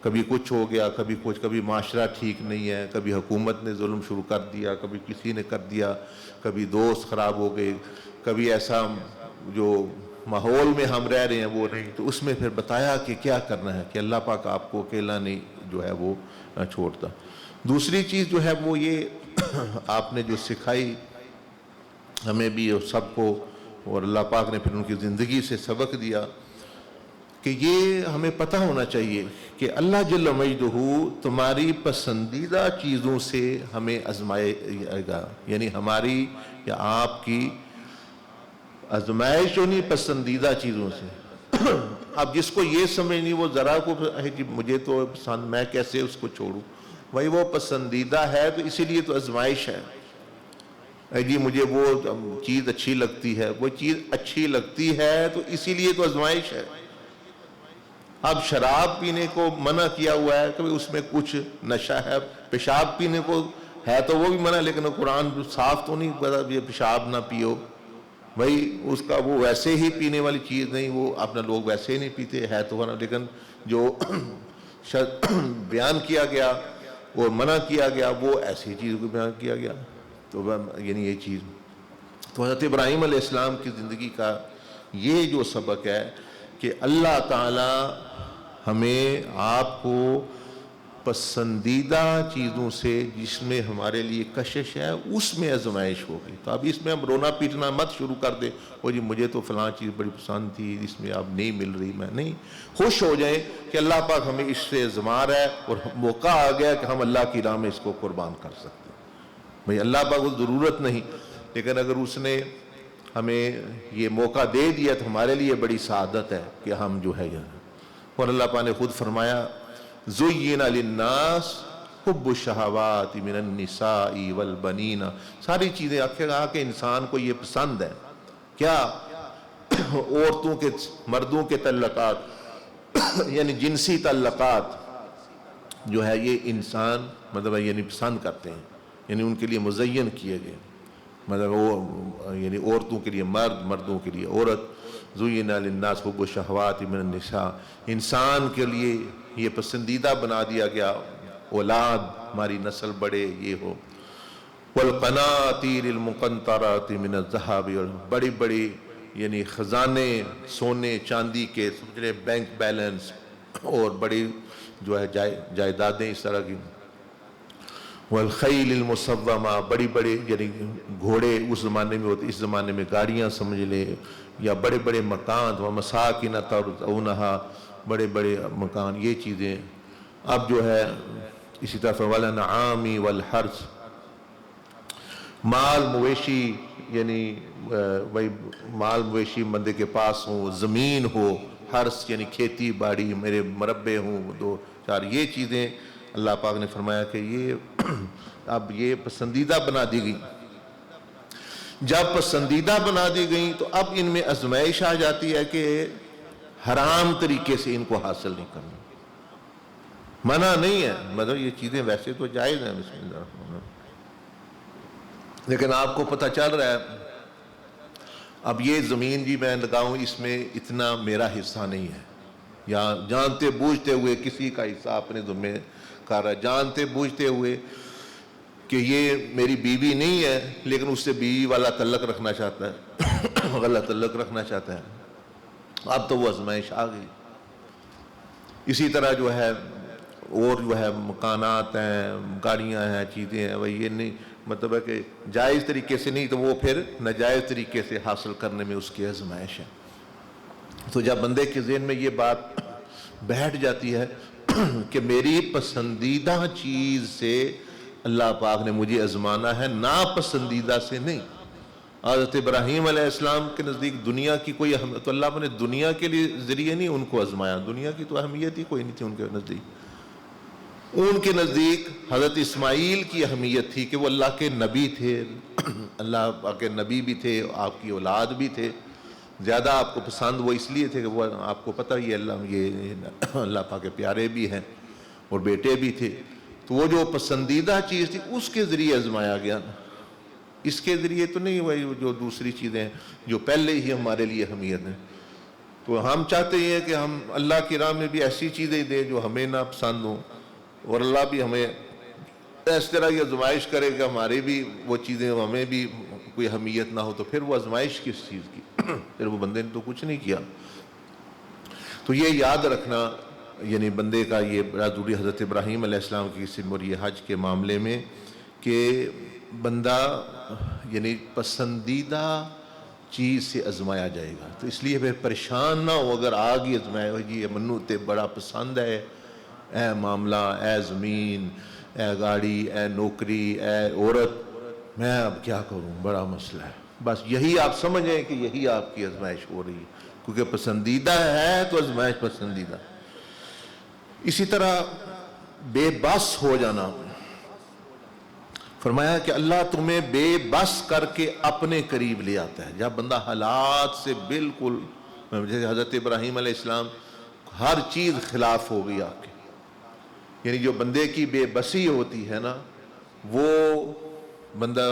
کبھی کچھ ہو گیا، کبھی کچھ، کبھی معاشرہ ٹھیک نہیں ہے، کبھی حکومت نے ظلم شروع کر دیا، کبھی کسی نے کر دیا، کبھی دوست خراب ہو گئے، کبھی ایسا جو ماحول میں ہم رہ رہے ہیں وہ نہیں، تو اس میں پھر بتایا کہ کیا کرنا ہے کہ اللہ پاک آپ کو اکیلا نہیں جو ہے وہ چھوڑتا۔ دوسری چیز جو ہے وہ یہ آپ نے جو سکھائی ہمیں بھی اور سب کو، اور اللہ پاک نے پھر ان کی زندگی سے سبق دیا کہ یہ ہمیں پتہ ہونا چاہیے کہ اللہ جل مجدہ تمہاری پسندیدہ چیزوں سے ہمیں آزمائے گا، یعنی ہماری یا آپ کی آزمائش ہونی پسندیدہ چیزوں سے۔ اب جس کو یہ سمجھ نہیں وہ ذرا کو مجھے تو پسند، میں کیسے اس کو چھوڑوں، بھائی وہ پسندیدہ ہے تو اسی لیے تو آزمائش ہے، جی مجھے وہ چیز اچھی لگتی ہے، وہ چیز اچھی لگتی ہے تو اسی لیے تو آزمائش ہے۔ اب شراب پینے کو منع کیا ہوا ہے کہ اس میں کچھ نشہ ہے، پیشاب پینے کو ہے تو وہ بھی منع، لیکن قرآن صاف تو نہیں پتا یہ پیشاب نہ پیو، بھائی اس کا وہ ویسے ہی پینے والی چیز نہیں، وہ اپنا لوگ ویسے ہی نہیں پیتے ہے تو لیکن جو بیان کیا گیا اور منع کیا گیا وہ ایسی چیز کو بیان کیا گیا، تو یعنی یہ چیز تو حضرت ابراہیم علیہ السلام کی زندگی کا یہ جو سبق ہے کہ اللہ تعالی ہمیں آپ کو پسندیدہ چیزوں سے جس میں ہمارے لیے کشش ہے اس میں آزمائش ہوگی، تو اب اس میں ہم رونا پیٹنا مت شروع کر دیں، وہ جی مجھے تو فلاں چیز بڑی پسند تھی اس میں اب نہیں مل رہی، میں نہیں، خوش ہو جائیں کہ اللہ پاک ہمیں اس سے آزما رہا ہے اور موقع آ گیا کہ ہم اللہ کی راہ میں اس کو قربان کر سکتے ہیں۔ بھئی اللہ پاک کو ضرورت نہیں، لیکن اگر اس نے ہمیں یہ موقع دے دیا تو ہمارے لیے بڑی سعادت ہے کہ ہم جو ہے یہاں، اور اللہ پاک نے خود فرمایا زُيِّنَ لِلنَّاسِ حُبُّ الشَّهَوَاتِ مِنَ النِّسَاءِ وَالْبَنِينَ، ساری چیزیں آخر کہا کہ انسان کو یہ پسند ہے کیا؟ عورتوں کے، مردوں کے تعلقات، یعنی جنسی تعلقات جو ہے یہ انسان مطلب یعنی پسند کرتے ہیں، یعنی ان کے لیے مزین کیے گئے، مطلب وہ یعنی عورتوں کے لیے مرد، مردوں کے لیے عورت. زُيِّنَ لِلنَّاسِ حُبُّ الشَّهَوَاتِ مِنَ النِّسَاءِ، انسان کے لیے یہ پسندیدہ بنا دیا گیا اولاد، ہماری نسل بڑھے، یہ ہو. وَالْقَنَاطِيرِ الْمُقَنطَرَةِ مِنَ الذَّهَبِ، اور بڑی بڑی یعنی خزانے سونے چاندی کے، سمجھ لیں بینک بیلنس اور بڑی جو ہے جائیدادیں اس طرح کی. والخیل المسومہ، بڑی بڑے یعنی گھوڑے اس زمانے میں ہوتے، اس زمانے میں گاڑیاں سمجھ لیں، یا بڑے بڑے مکان، ومساکن ترضونہا، بڑے بڑے مکان، یہ چیزیں. اب جو ہے اسی طرح والانعام والحرث، مال مویشی، یعنی وہی مال مویشی بندے کے پاس ہوں، زمین ہو، حرث یعنی کھیتی باڑی، میرے مربے ہوں 2-4، یہ چیزیں اللہ پاک نے فرمایا کہ یہ اب یہ پسندیدہ بنا دی گئی. جب پسندیدہ بنا دی گئی تو اب ان میں آزمائش آ جاتی ہے کہ حرام طریقے سے ان کو حاصل نہیں کرنا. منع نہیں ہے، مطلب یہ چیزیں ویسے تو جائز ہیں، بسم اللہ الرحمن الرحیم، لیکن آپ کو پتہ چل رہا ہے اب یہ زمین جی میں لگاؤں، اس میں اتنا میرا حصہ نہیں ہے، یا جانتے بوجھتے ہوئے کسی کا حصہ اپنے ذمہ کر رہا ہے، جانتے بوجھتے ہوئے کہ یہ میری بیوی نہیں ہے لیکن اس سے بیوی والا تعلق رکھنا چاہتا ہے، غلط تعلق رکھنا چاہتا ہے. اب تو وہ آزمائش آ گئی. اسی طرح جو ہے اور جو ہے مکانات ہیں، گاڑیاں ہیں، چیزیں ہیں، وہ یہ نہیں مطلب ہے کہ جائز طریقے سے نہیں تو وہ پھر ناجائز طریقے سے حاصل کرنے میں اس کی آزمائش ہے. تو جب بندے کے ذہن میں یہ بات بیٹھ جاتی ہے کہ میری پسندیدہ چیز سے اللہ پاک نے مجھے آزمانا ہے، ناپسندیدہ سے نہیں. حضرت ابراہیم علیہ السلام کے نزدیک دنیا کی کوئی اہمیت، تو اللہ نے دنیا کے لیے ذریعے نہیں ان کو آزمایا، دنیا کی تو اہمیت ہی کوئی نہیں تھی ان کے نزدیک. ان کے نزدیک حضرت اسماعیل کی اہمیت تھی کہ وہ اللہ کے نبی تھے، اللہ کے نبی بھی تھے، آپ کی اولاد بھی تھے. زیادہ آپ کو پسند وہ اس لیے تھے کہ وہ آپ کو پتہ ہی یہ اللہ پاک کے پیارے بھی ہیں اور بیٹے بھی تھے. تو وہ جو پسندیدہ چیز تھی اس کے ذریعے آزمایا گیا، اس کے ذریعے تو نہیں وہی جو دوسری چیزیں ہیں جو پہلے ہی ہمارے لیے اہمیت ہیں. تو ہم چاہتے ہیں کہ ہم اللہ کی راہ میں بھی ایسی چیزیں دیں جو ہمیں نہ پسند ہوں، اور اللہ بھی ہمیں اس طرح کی آزمائش کرے کہ ہمارے بھی وہ چیزیں ہمیں بھی کوئی اہمیت نہ ہو. تو پھر وہ آزمائش کس چیز کی؟ پھر وہ بندے نے تو کچھ نہیں کیا. تو یہ یاد رکھنا یعنی بندے کا یہ بڑا ضروری حضرت ابراہیم علیہ السلام کی قسم اور یہ حج کے معاملے میں کہ بندہ یعنی پسندیدہ چیز سے آزمایا جائے گا. تو اس لیے پھر پریشان نہ ہو اگر آگے آزمایا ہو جی یہ منو تے بڑا پسند ہے، اے معاملہ، اے زمین، اے گاڑی، اے نوکری، اے عورت، میں اب کیا کروں، بڑا مسئلہ ہے. بس یہی آپ سمجھیں کہ یہی آپ کی آزمائش ہو رہی ہے، کیونکہ پسندیدہ ہے تو آزمائش پسندیدہ. اسی طرح بے بس ہو جانا، فرمایا کہ اللہ تمہیں بے بس کر کے اپنے قریب لے آتا ہے. جب بندہ حالات سے بالکل، جیسے حضرت ابراہیم علیہ السلام ہر چیز خلاف ہو گئی آپ کے، یعنی جو بندے کی بے بسی ہوتی ہے نا وہ بندہ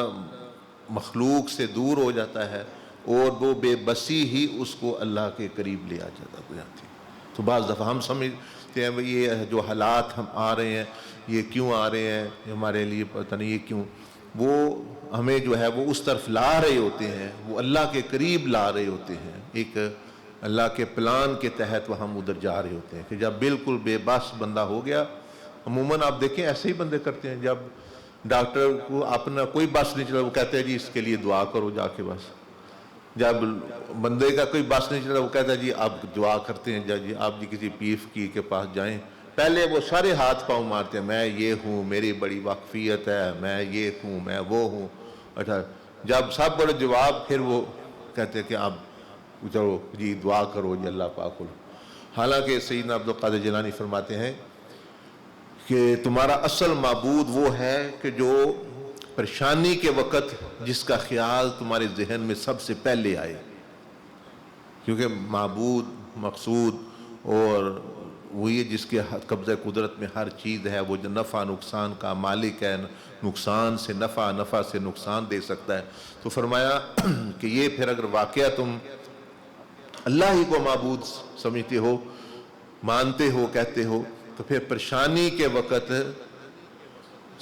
مخلوق سے دور ہو جاتا ہے، اور وہ بے بسی ہی اس کو اللہ کے قریب لے آ جاتی ہے. تو بعض دفعہ ہم سمجھتے ہیں یہ جو حالات ہم آ رہے ہیں یہ کیوں آ رہے ہیں، ہمارے لیے پتہ نہیں یہ کیوں، وہ ہمیں جو ہے وہ اس طرف لا رہے ہوتے ہیں، وہ اللہ کے قریب لا رہے ہوتے ہیں. ایک اللہ کے پلان کے تحت وہ ہم ادھر جا رہے ہوتے ہیں کہ جب بالکل بے بس بندہ ہو گیا. عموماً آپ دیکھیں ایسے ہی بندے کرتے ہیں، جب ڈاکٹر کو اپنا کوئی بس نہیں چلا وہ کہتے ہیں جی اس کے لیے دعا کرو جا کے. بس جب بندے کا کوئی بس نہیں چلا وہ کہتا ہے جی آپ دعا کرتے ہیں، جی آپ جی کسی پیر فقیر کے پاس جائیں. پہلے وہ سارے ہاتھ پاؤں مارتے ہیں، میں یہ ہوں، میری بڑی واقفیت ہے، میں یہ ہوں، میں وہ ہوں. اچھا جب سب بڑے جواب پھر وہ کہتے ہیں کہ آپ چلو جی دعا کرو جی اللہ پاک کو. حالانکہ سیدنا عبد القادر جیلانی فرماتے ہیں کہ تمہارا اصل معبود وہ ہے کہ جو پریشانی کے وقت جس کا خیال تمہارے ذہن میں سب سے پہلے آئے. کیونکہ معبود، مقصود اور وہی ہے جس کے قبضہ قدرت میں ہر چیز ہے، وہ جو نفع نقصان کا مالک ہے، نقصان سے نفع، نفع سے نقصان دے سکتا ہے۔ تو فرمایا کہ یہ پھر اگر واقعہ تم اللہ ہی کو معبود سمجھتے ہو، مانتے ہو، کہتے ہو، تو پھر پریشانی کے وقت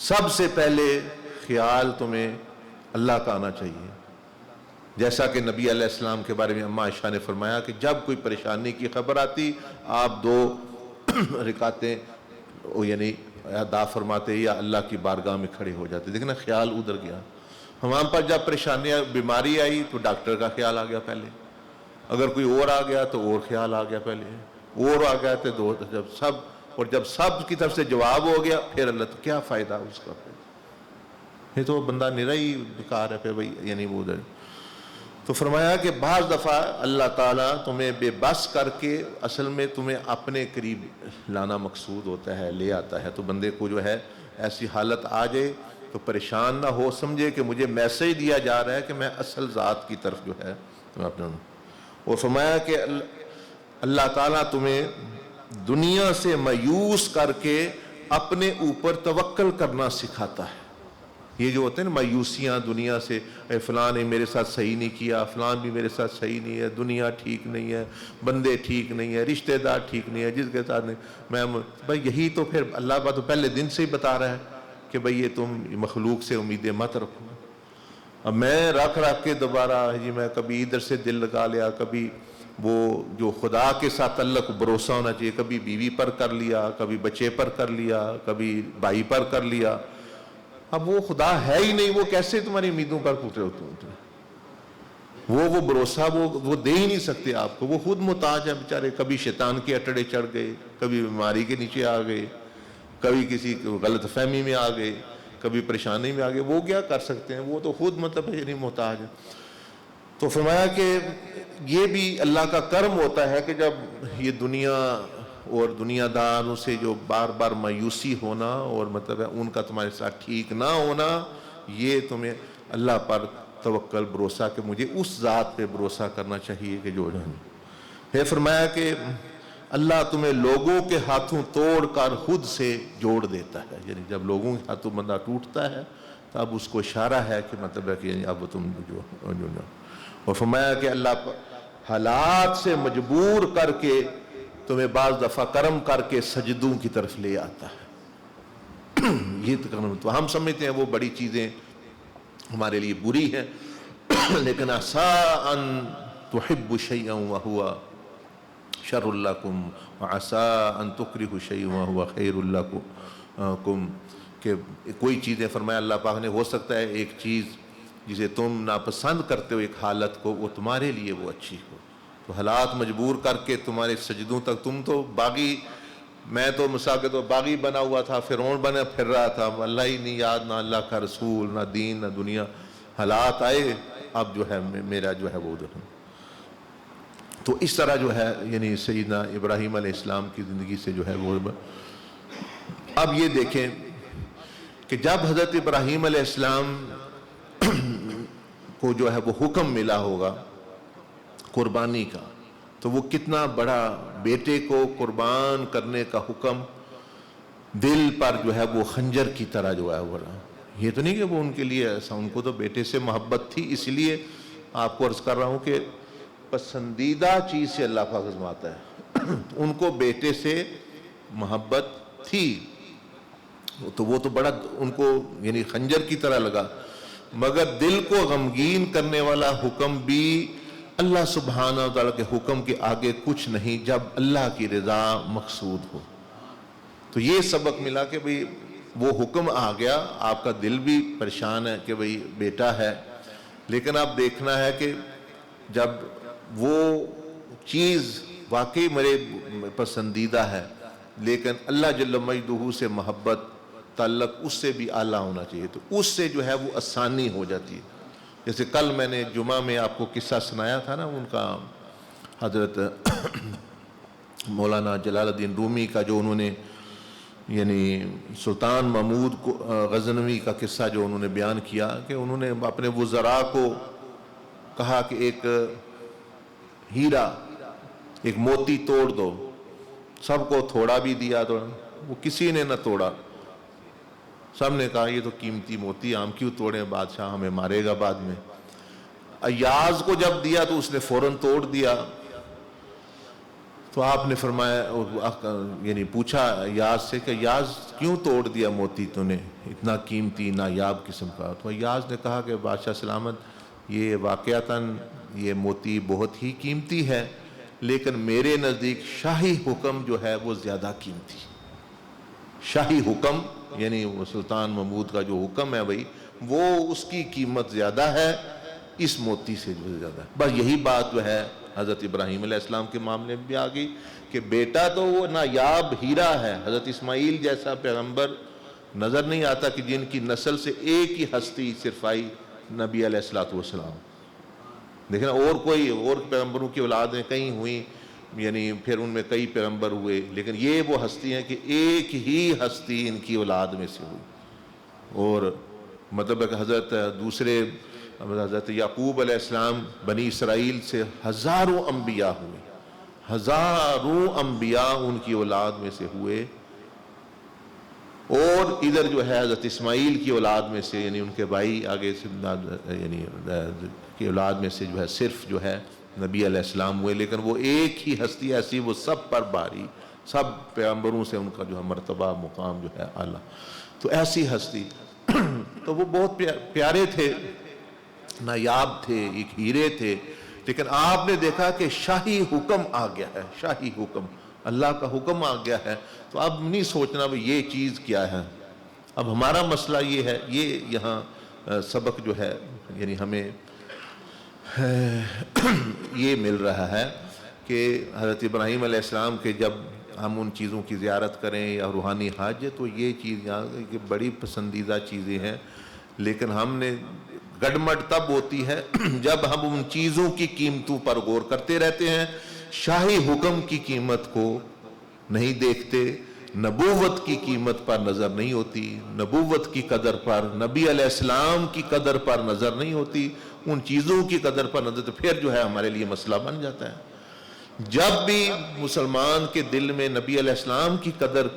سب سے پہلے خیال تمہیں اللہ کا آنا چاہیے۔ جیسا کہ نبی علیہ السلام کے بارے میں اماں عائشہ نے فرمایا کہ جب کوئی پریشانی کی خبر آتی، آپ 2 رکعتیں یعنی ادا فرماتے یا اللہ کی بارگاہ میں کھڑے ہو جاتے۔ دیکھنا خیال ادھر گیا۔ ہمارے پاس جب پریشانیاں، بیماری آئی تو ڈاکٹر کا خیال آ گیا پہلے، اگر کوئی اور آ گیا تو اور خیال آ گیا پہلے، اور آ گیا تو جب سب کی طرف سے جواب ہو گیا پھر اللہ، تو کیا فائدہ اس کا؟ پھر تو بندہ نرا ہی بیکار ہے پھر بھائی، یعنی وہ ادھر۔ تو فرمایا کہ بعض دفعہ اللہ تعالیٰ تمہیں بے بس کر کے اصل میں تمہیں اپنے قریب لانا مقصود ہوتا ہے، لے آتا ہے۔ تو بندے کو جو ہے ایسی حالت آ جائے تو پریشان نہ ہو، سمجھے کہ مجھے میسج دیا جا رہا ہے کہ میں اصل ذات کی طرف جو ہے اپنا۔ اور فرمایا کہ اللہ تعالیٰ تمہیں دنیا سے مایوس کر کے اپنے اوپر توکل کرنا سکھاتا ہے۔ یہ جو ہوتے ہیں نا مایوسیاں دنیا سے، فلاں نے میرے ساتھ صحیح نہیں کیا، فلاں بھی میرے ساتھ صحیح نہیں ہے، دنیا ٹھیک نہیں ہے، بندے ٹھیک نہیں ہے، رشتہ دار ٹھیک نہیں ہے، جس کے ساتھ نہیں، میں بھائی یہی تو پھر اللہ کا تو پہلے دن سے ہی بتا رہا ہے کہ بھئی یہ تم مخلوق سے امیدیں مت رکھو۔ اب میں رکھ کے دوبارہ میں کبھی ادھر سے دل لگا لیا، کبھی وہ جو خدا کے ساتھ تعلق بھروسہ ہونا چاہیے، کبھی بیوی پر کر لیا، کبھی بچے پر کر لیا، کبھی بھائی پر کر لیا۔ اب وہ خدا ہے ہی نہیں، وہ کیسے تمہاری امیدوں پر پوچھ رہے ہوتے ہیں؟ وہ بھروسہ وہ دے ہی نہیں سکتے آپ کو، وہ خود محتاج ہے بیچارے۔ کبھی شیطان کے اٹڑے چڑھ گئے، کبھی بیماری کے نیچے آ گئے، کبھی کسی غلط فہمی میں آ گئے، کبھی پریشانی میں آ گئے، وہ کیا کر سکتے ہیں؟ وہ تو خود مطلب ہے نہیں محتاج ہے۔ تو فرمایا کہ یہ بھی اللہ کا کرم ہوتا ہے کہ جب یہ دنیا اور دنیا داروں سے جو بار بار مایوسی ہونا اور مطلب ہے ان کا تمہارے ساتھ ٹھیک نہ ہونا، یہ تمہیں اللہ پر توکل، بھروسہ کہ مجھے اس ذات پہ بھروسہ کرنا چاہیے کہ جو ہے۔ فرمایا کہ اللہ تمہیں لوگوں کے ہاتھوں توڑ کر خود سے جوڑ دیتا ہے، یعنی جب لوگوں کے ہاتھوں بندہ ٹوٹتا ہے تو اب اس کو اشارہ ہے کہ مطلب ہے کہ اب تم جو اور فرمایا کہ اللہ حالات سے مجبور کر کے تمہیں بعض دفعہ کرم کر کے سجدوں کی طرف لے آتا ہے۔ یہ تو ہم سمجھتے ہیں وہ بڑی چیزیں ہمارے لیے بری ہیں، لیکن عسیٰ ان تحبوا شیئا وہو شر لکم وعسیٰ ان تکرہوا شیئا وہو خیر لکم، کہ کوئی چیزیں فرمایا اللہ پاک نے، ہو سکتا ہے ایک چیز جسے تم ناپسند کرتے ہو ایک حالت کو، وہ تمہارے لیے وہ اچھی ہو۔ تو حالات مجبور کر کے تمہارے سجدوں تک، تم تو باغی، میں تو مساقے تو باغی بنا ہوا تھا، فرعون بنا پھر رہا تھا، اللہ ہی نہیں یاد، نہ اللہ کا رسول، نہ دین، نہ دنیا۔ حالات آئے، اب جو ہے میرا جو ہے وہ ادھر۔ تو اس طرح جو ہے یعنی سیدنا ابراہیم علیہ السلام کی زندگی سے جو ہے وہ۔ اب یہ دیکھیں کہ جب حضرت ابراہیم علیہ السلام کو جو ہے وہ حکم ملا ہوگا قربانی کا، تو وہ کتنا بڑا بیٹے کو قربان کرنے کا حکم دل پر جو ہے وہ خنجر کی طرح جو ہے وہ رہا۔ یہ تو نہیں کہ وہ ان کے لیے ایسا، ان کو تو بیٹے سے محبت تھی، اس لیے آپ کو عرض کر رہا ہوں کہ پسندیدہ چیز سے اللہ پاک آزماتا ہے۔ ان کو بیٹے سے محبت تھی تو وہ تو بڑا ان کو یعنی خنجر کی طرح لگا، مگر دل کو غمگین کرنے والا حکم بھی اللہ سبحانہ و تعالیٰ کے حکم کے آگے کچھ نہیں جب اللہ کی رضا مقصود ہو۔ تو یہ سبق ملا کہ بھئی وہ حکم آ گیا، آپ کا دل بھی پریشان ہے کہ بھئی بیٹا ہے، لیکن آپ دیکھنا ہے کہ جب وہ چیز واقعی میرے پسندیدہ ہے، لیکن اللہ جل مجدہ سے محبت، تعلق اس سے بھی اعلیٰ ہونا چاہیے، تو اس سے جو ہے وہ آسانی ہو جاتی ہے۔ جیسے کل میں نے جمعہ میں آپ کو قصہ سنایا تھا نا ان کا، حضرت مولانا جلال الدین رومی کا، جو انہوں نے یعنی سلطان محمود غزنوی کا قصہ جو انہوں نے بیان کیا کہ انہوں نے اپنے وزراء کو کہا کہ ایک ہیرا، ایک موتی توڑ دو، سب کو تھوڑا بھی دیا تو وہ کسی نے نہ توڑا. سب نے کہا یہ تو قیمتی موتی، ہم کیوں توڑیں، بادشاہ ہمیں مارے گا بعد میں. ایاز کو جب دیا تو اس نے فوراً توڑ دیا. تو آپ نے فرمایا، یعنی پوچھا ایاز سے کہ ایاز کیوں توڑ دیا موتی تو نے، اتنا قیمتی نایاب قسم کا؟ تو ایاز نے کہا کہ بادشاہ سلامت، یہ واقعتاً یہ موتی بہت ہی قیمتی ہے، لیکن میرے نزدیک شاہی حکم جو ہے وہ زیادہ قیمتی. شاہی حکم یعنی وہ سلطان محمود کا جو حکم ہے بھائی، وہ اس کی قیمت زیادہ ہے اس موتی سے جو زیادہ ہے. بس یہی بات جو ہے حضرت ابراہیم علیہ السلام کے معاملے میں بھی آ گئی کہ بیٹا تو وہ نایاب ہیرا ہے. حضرت اسماعیل جیسا پیغمبر نظر نہیں آتا کہ جن کی نسل سے ایک ہی ہستی صرف آئی، نبی علیہ السلام. دیکھنا اور کوئی اور پیغمبروں کی اولادیں کئی ہوئیں، یعنی پھر ان میں کئی پیغمبر ہوئے، لیکن یہ وہ ہستی ہیں کہ ایک ہی ہستی ان کی اولاد میں سے ہوئی. اور مطلب ہے کہ حضرت یعقوب علیہ السلام بنی اسرائیل سے ہزاروں انبیاء ہوئے، ہزاروں انبیاء ان کی اولاد میں سے ہوئے. اور ادھر جو ہے حضرت اسماعیل کی اولاد میں سے، یعنی ان کے بھائی آگے سے یعنی کی اولاد میں سے جو ہے صرف جو ہے نبی علیہ السلام ہوئے، لیکن وہ ایک ہی ہستی ایسی، وہ سب پر باری، سب پیغمبروں سے ان کا جو ہے مرتبہ مقام جو ہے اعلیٰ. تو ایسی ہستی تو وہ بہت پیارے تھے، نایاب تھے، ایک ہیرے تھے. لیکن آپ نے دیکھا کہ شاہی حکم آ گیا ہے، شاہی حکم، اللہ کا حکم آ گیا ہے. تو اب نہیں سوچنا بھی یہ چیز کیا ہے. اب ہمارا مسئلہ یہ ہے، یہ یہاں سبق جو ہے یعنی ہمیں یہ مل رہا ہے کہ حضرت ابراہیم علیہ السلام کے جب ہم ان چیزوں کی زیارت کریں یا روحانی حج، تو یہ چیز یہاں کی بڑی پسندیدہ چیزیں ہیں. لیکن ہم نے گڑمٹ تب ہوتی ہے جب ہم ان چیزوں کی قیمتوں پر غور کرتے رہتے ہیں، شاہی حکم کی قیمت کو نہیں دیکھتے، نبوت کی قیمت پر نظر نہیں ہوتی، نبوت کی قدر پر، نبی علیہ السلام کی قدر پر نظر نہیں ہوتی، ان چیزوں کی قدر پر نظر، تو پھر جو ہے ہمارے لیے مسئلہ بن جاتا ہے. جب بھی مسلمان کے دل میں نبی علیہ السلام کی قدر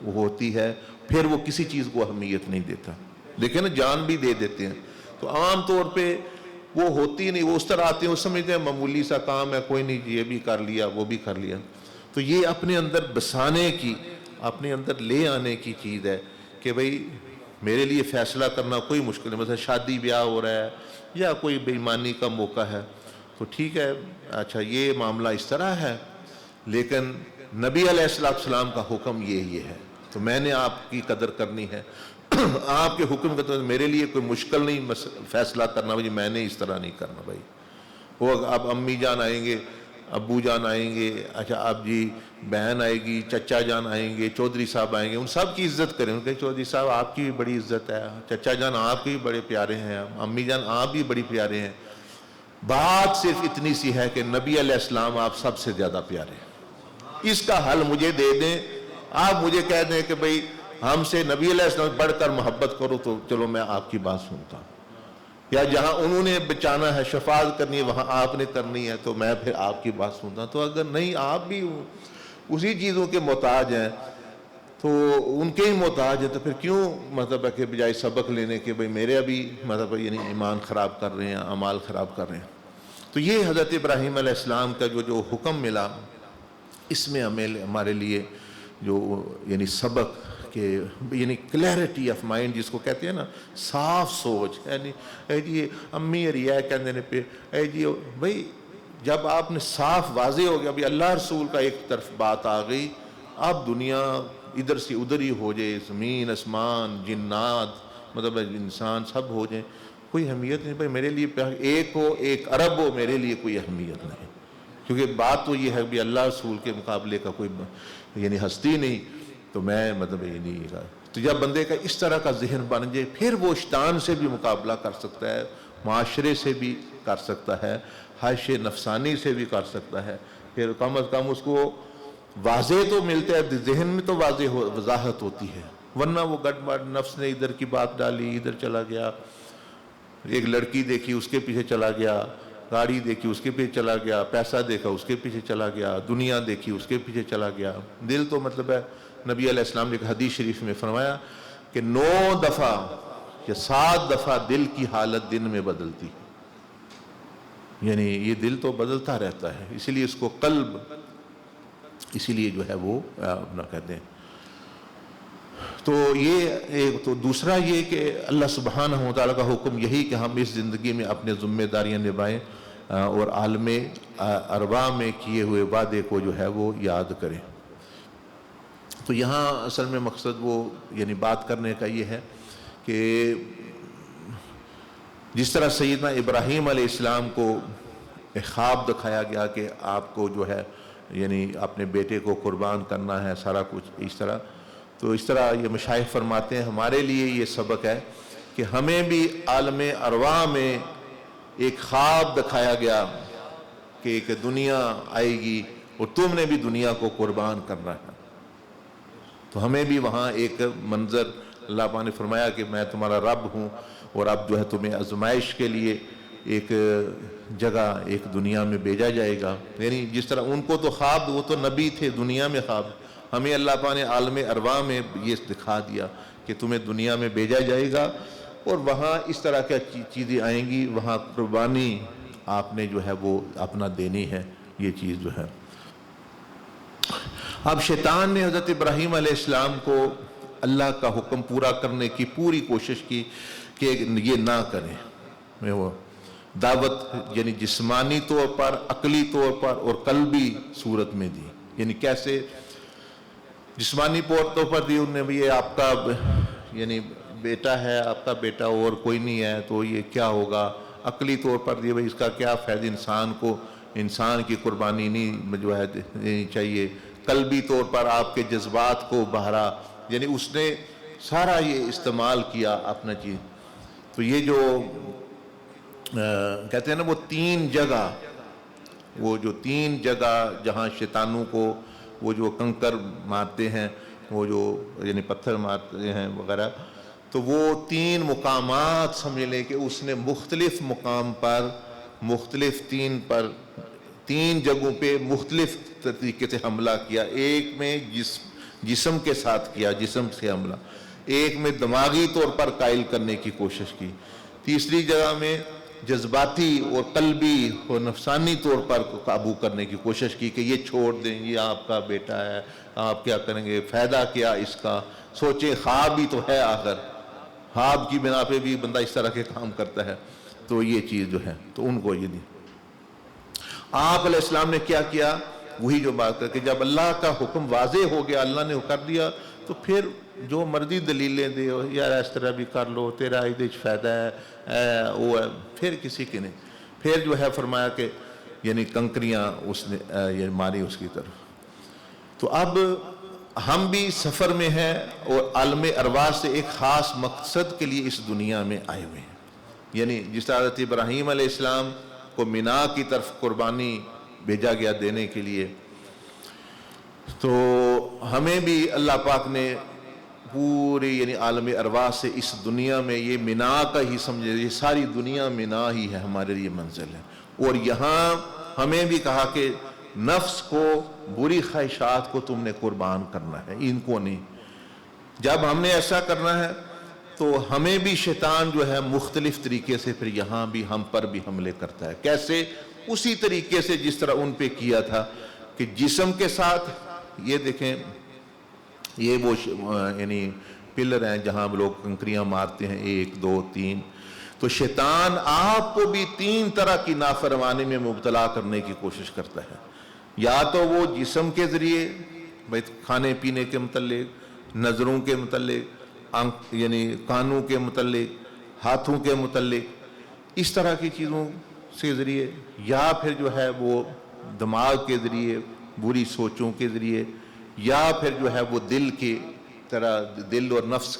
ہوتی ہے، پھر وہ کسی چیز کو اہمیت نہیں دیتا. دیکھیں نا، جان بھی دے دیتے ہیں تو عام طور پہ وہ ہوتی نہیں، وہ اس طرح آتے ہیں، وہ سمجھتے ہیں معمولی سا کام ہے، کوئی نہیں، یہ بھی کر لیا وہ بھی کر لیا. تو یہ اپنے اندر بسانے کی، اپنے اندر لے آنے کی چیز ہے کہ بھئی میرے لیے فیصلہ کرنا کوئی مشکل نہیں. مثلا شادی بیاہ ہو رہا ہے یا کوئی بے ایمانی کا موقع ہے تو ٹھیک ہے، اچھا یہ معاملہ اس طرح ہے، لیکن نبی علیہ السلام کا حکم یہ ہے، تو میں نے آپ کی قدر کرنی ہے. آپ کے حکم کا تو میرے لیے کوئی مشکل نہیں فیصلہ کرنا، بھائی میں نے اس طرح نہیں کرنا. بھائی وہ اب امی جان آئیں گے، ابو جان آئیں گے، اچھا اب جی بہن آئے گی، چچا جان آئیں گے، چودھری صاحب آئیں گے، ان سب کی عزت کریں. ان کے چودھری صاحب آپ کی بھی بڑی عزت ہے، چچا جان آپ کے بھی بڑے پیارے ہیں، امی جان آپ بھی بڑی پیارے ہیں. بات صرف اتنی سی ہے کہ نبی علیہ السلام آپ سب سے زیادہ پیارے ہیں. اس کا حل مجھے دے دیں. آپ مجھے کہہ دیں کہ بھئی ہم سے نبی علیہ السلام بڑھ کر محبت کرو، تو چلو میں آپ کی بات سنتا ہوں. یا جہاں انہوں نے بچانا ہے، شفاعت کرنی ہے، وہاں آپ نے کرنی ہے، تو میں پھر آپ کی بات سنتا ہوں. تو اگر نہیں، آپ بھی اسی چیزوں کے محتاج ہیں، تو ان کے ہی محتاج ہیں، تو پھر کیوں مطلب ہے کہ بجائے سبق لینے کے بھئی میرے ابھی مطلب یعنی ایمان خراب کر رہے ہیں، اعمال خراب کر رہے ہیں. تو یہ حضرت ابراہیم علیہ السلام کا جو حکم ملا، اس میں ہمارے لیے جو یعنی سبق کہ یعنی کلیئرٹی آف مائنڈ جس کو کہتے ہیں نا، صاف سوچ. یعنی اے جی امی ریا کہندے نے پہ اے جی بھئی جب آپ نے صاف واضح ہو گیا بھی اللہ رسول کا ایک طرف بات آ گئی، اب دنیا ادھر سے ادھر ہی ہو جائے، زمین اسمان جنات مطلب انسان سب ہو جائیں، کوئی اہمیت نہیں. بھائی میرے لیے ایک ہو، ایک ارب ہو، میرے لیے کوئی اہمیت نہیں، کیونکہ بات تو یہ ہے بھی اللہ رسول کے مقابلے کا کوئی یعنی ہستی نہیں. تو میں مطلب یہ نہیں کہا. تو جب بندے کا اس طرح کا ذہن بن جائے، پھر وہ شیطان سے بھی مقابلہ کر سکتا ہے، معاشرے سے بھی کر سکتا ہے، خواہش نفسانی سے بھی کر سکتا ہے. پھر کم از کم اس کو واضح تو ملتا ہے، ذہن میں تو وضاحت ہوتی ہے. ورنہ وہ گڑبڑ، نفس نے ادھر کی بات ڈالی، ادھر چلا گیا، ایک لڑکی دیکھی اس کے پیچھے چلا گیا، گاڑی دیکھی اس کے پیچھے چلا گیا، پیسہ دیکھا اس کے پیچھے چلا گیا، دنیا دیکھی اس کے پیچھے چلا گیا۔ دل تو مطلب ہے نبی علیہ السلام نے ایک حدیث شریف میں فرمایا کہ 9 دفعہ یا 7 دفعہ دل کی حالت دن میں بدلتی، یعنی یہ دل تو بدلتا رہتا ہے، اسی لیے اس کو قلب، اسی لیے جو ہے وہ اپنا کہتے ہیں۔ تو یہ ایک تو دوسرا یہ کہ اللہ سبحانہ و تعالیٰ کا حکم یہی کہ ہم اس زندگی میں اپنے ذمہ داریاں نبھائیں اور عالم ارواح میں کیے ہوئے وعدے کو جو ہے وہ یاد کریں۔ تو یہاں اصل میں مقصد وہ یعنی بات کرنے کا یہ ہے کہ جس طرح سیدنا ابراہیم علیہ السلام کو ایک خواب دکھایا گیا کہ آپ کو جو ہے یعنی اپنے بیٹے کو قربان کرنا ہے، سارا کچھ اس طرح، تو اس طرح یہ مشائخ فرماتے ہیں ہمارے لیے یہ سبق ہے کہ ہمیں بھی عالم ارواح میں ایک خواب دکھایا گیا کہ ایک دنیا آئے گی اور تم نے بھی دنیا کو قربان کرنا ہے، تو ہمیں بھی وہاں ایک منظر اللہ پاک نے فرمایا کہ میں تمہارا رب ہوں اور اب جو ہے تمہیں آزمائش کے لیے ایک جگہ ایک دنیا میں بھیجا جائے گا۔ یعنی جس طرح ان کو تو خواب، وہ تو نبی تھے دنیا میں خواب، ہمیں اللہ پاک نے عالم ارواح میں یہ دکھا دیا کہ تمہیں دنیا میں بھیجا جائے گا اور وہاں اس طرح کی چیزیں آئیں گی، وہاں قربانی آپ نے جو ہے وہ اپنا دینی ہے، یہ چیز جو ہے۔ اب شیطان نے حضرت ابراہیم علیہ السلام کو اللہ کا حکم پورا کرنے کی پوری کوشش کی کہ یہ نہ کریں، میں وہ دعوت یعنی جسمانی طور پر، عقلی طور پر اور قلبی صورت میں دی۔ یعنی کیسے؟ جسمانی طور پر دی انہوں نے بھی، یہ آپ کا یعنی بیٹا ہے، آپ کا بیٹا اور کوئی نہیں ہے تو یہ کیا ہوگا۔ عقلی طور پر دی بھائی اس کا کیا فائدہ، انسان کو انسان کی قربانی نہیں جو ہے دینی چاہیے۔ قلبی طور پر آپ کے جذبات کو بہرا، یعنی اس نے سارا یہ استعمال کیا اپنا چیز۔ تو یہ جو کہتے ہیں نا وہ 3 جگہ، وہ جو 3 جگہ جہاں شیطانوں کو وہ جو کنکر مارتے ہیں، وہ جو یعنی پتھر مارتے ہیں وغیرہ، تو وہ 3 مقامات سمجھ لیں کہ اس نے مختلف مقام پر مختلف 3 جگہوں پہ مختلف طریقے سے حملہ کیا۔ ایک میں جسم کے ساتھ کیا، جسم سے حملہ، ایک میں دماغی طور پر قائل کرنے کی کوشش کی، تیسری جگہ میں جذباتی اور قلبی اور نفسانی طور پر قابو کرنے کی کوشش کی کہ یہ چھوڑ دیں، یہ آپ کا بیٹا ہے، آپ کیا کریں گے، فائدہ کیا اس کا، سوچیں خواب ہی تو ہے، آخر خواب کی بنا پہ بھی بندہ اس طرح کے کام کرتا ہے۔ تو یہ چیز جو ہے تو ان کو یہ دی۔ آپ علیہ السلام نے کیا کیا، وہی جو بات کر کہ جب اللہ کا حکم واضح ہو گیا، اللہ نے کر دیا، تو پھر جو مرضی دلیلیں دے، یار اس طرح بھی کر لو، تیرا ایدے فائدہ ہے، وہ ہے، پھر کسی کی نہیں۔ پھر جو ہے فرمایا کہ یعنی کنکریاں اس نے ماری اس کی طرف۔ تو اب ہم بھی سفر میں ہیں اور عالم ارواح سے ایک خاص مقصد کے لیے اس دنیا میں آئے ہوئے ہیں۔ یعنی جس طرح حضرت ابراہیم علیہ السلام کو مینا کی طرف قربانی بھیجا گیا دینے کے لیے، تو ہمیں بھی اللہ پاک نے پورے یعنی عالم ارواح سے اس دنیا میں یہ مینا کا ہی سمجھے، یہ ساری دنیا مینا ہی ہے، ہمارے لیے منزل ہے۔ اور یہاں ہمیں بھی کہا کہ نفس کو، بری خواہشات کو تم نے قربان کرنا ہے، ان کو نہیں۔ جب ہم نے ایسا کرنا ہے تو ہمیں بھی شیطان جو ہے مختلف طریقے سے پھر یہاں بھی ہم پر بھی حملے کرتا ہے۔ کیسے؟ اسی طریقے سے جس طرح ان پہ کیا تھا کہ جسم کے ساتھ، یہ دیکھیں یہ وہ یعنی پلر ہیں جہاں لوگ کنکریاں مارتے ہیں، 1 2 3، تو شیطان آپ کو بھی 3 طرح کی نافرمانی میں مبتلا کرنے کی کوشش کرتا ہے۔ یا تو وہ جسم کے ذریعے، بھائی کھانے پینے کے متعلق، نظروں کے متعلق، یعنی کانوں کے متعلق، ہاتھوں کے متعلق، اس طرح کی چیزوں سے ذریعے، یا پھر جو ہے وہ دماغ کے ذریعے، بری سوچوں کے ذریعے، یا پھر جو ہے وہ دل کی طرح، دل اور نفس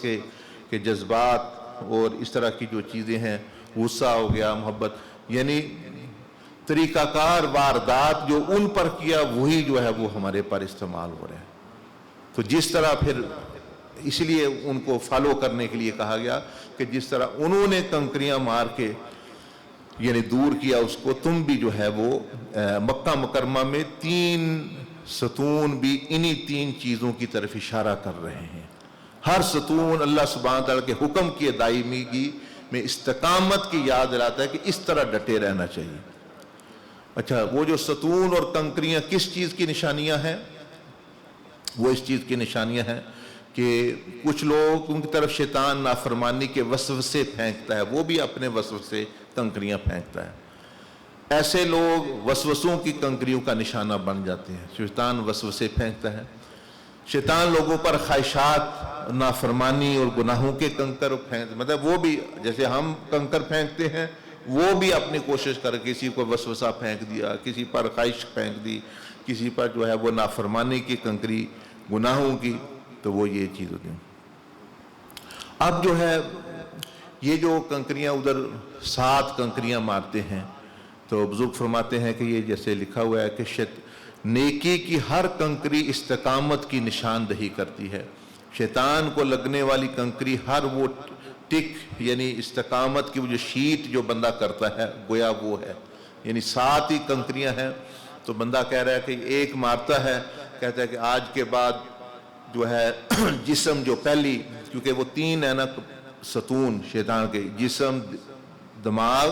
کے جذبات اور اس طرح کی جو چیزیں ہیں، غصہ ہو گیا، محبت، یعنی طریقہ کار واردات جو ان پر کیا وہی جو ہے وہ ہمارے پر استعمال ہو رہے ہیں۔ تو جس طرح پھر اس لیے ان کو فالو کرنے کے لیے کہا گیا کہ جس طرح انہوں نے کنکریاں مار کے یعنی دور کیا اس کو، تم بھی جو ہے وہ مکہ مکرمہ میں 3 ستون بھی انہی 3 چیزوں کی طرف اشارہ کر رہے ہیں۔ ہر ستون اللہ سبحانہ تعالیٰ کے حکم کی ادائیگی میں استقامت کی یاد دلاتا ہے کہ اس طرح ڈٹے رہنا چاہیے۔ اچھا، وہ جو ستون اور کنکریاں کس چیز کی نشانیاں ہیں؟ وہ اس چیز کی نشانیاں ہیں کہ کچھ لوگ ان کی طرف شیطان نافرمانی کے وسوسے پھینکتا ہے، وہ بھی اپنے وسوسے کنکریاں پھینکتا ہے۔ ایسے لوگ وسوسوں کی کنکریوں کا نشانہ بن جاتے ہیں۔ شیطان وسوسے پھینکتا ہے، شیطان لوگوں پر خواہشات، نافرمانی اور گناہوں کے کنکر پھینک، مطلب وہ بھی جیسے ہم کنکر پھینکتے ہیں، وہ بھی اپنی کوشش کر کسی کو وسوسہ پھینک دیا، کسی پر خواہش پھینک دی، کسی پر جو ہے وہ نافرمانی کی کنکری، گناہوں کی، تو وہ یہ چیز ہوتی ہے۔ اب جو ہے یہ جو کنکریاں ادھر 7 کنکریاں مارتے ہیں، تو بزرگ فرماتے ہیں کہ یہ جیسے لکھا ہوا ہے کہ نیکی کی ہر کنکری استقامت کی نشاندہی کرتی ہے۔ شیطان کو لگنے والی کنکری ہر وہ ٹک یعنی استقامت کی وہ جو شیٹ جو بندہ کرتا ہے گویا وہ ہے، یعنی 7 ہی کنکریاں ہیں۔ تو بندہ کہہ رہا ہے کہ ایک مارتا ہے، کہتا ہے کہ آج کے بعد جو ہے جسم جو پہلی، کیونکہ وہ 3 ہے نا ستون شیطان کے، جسم، دماغ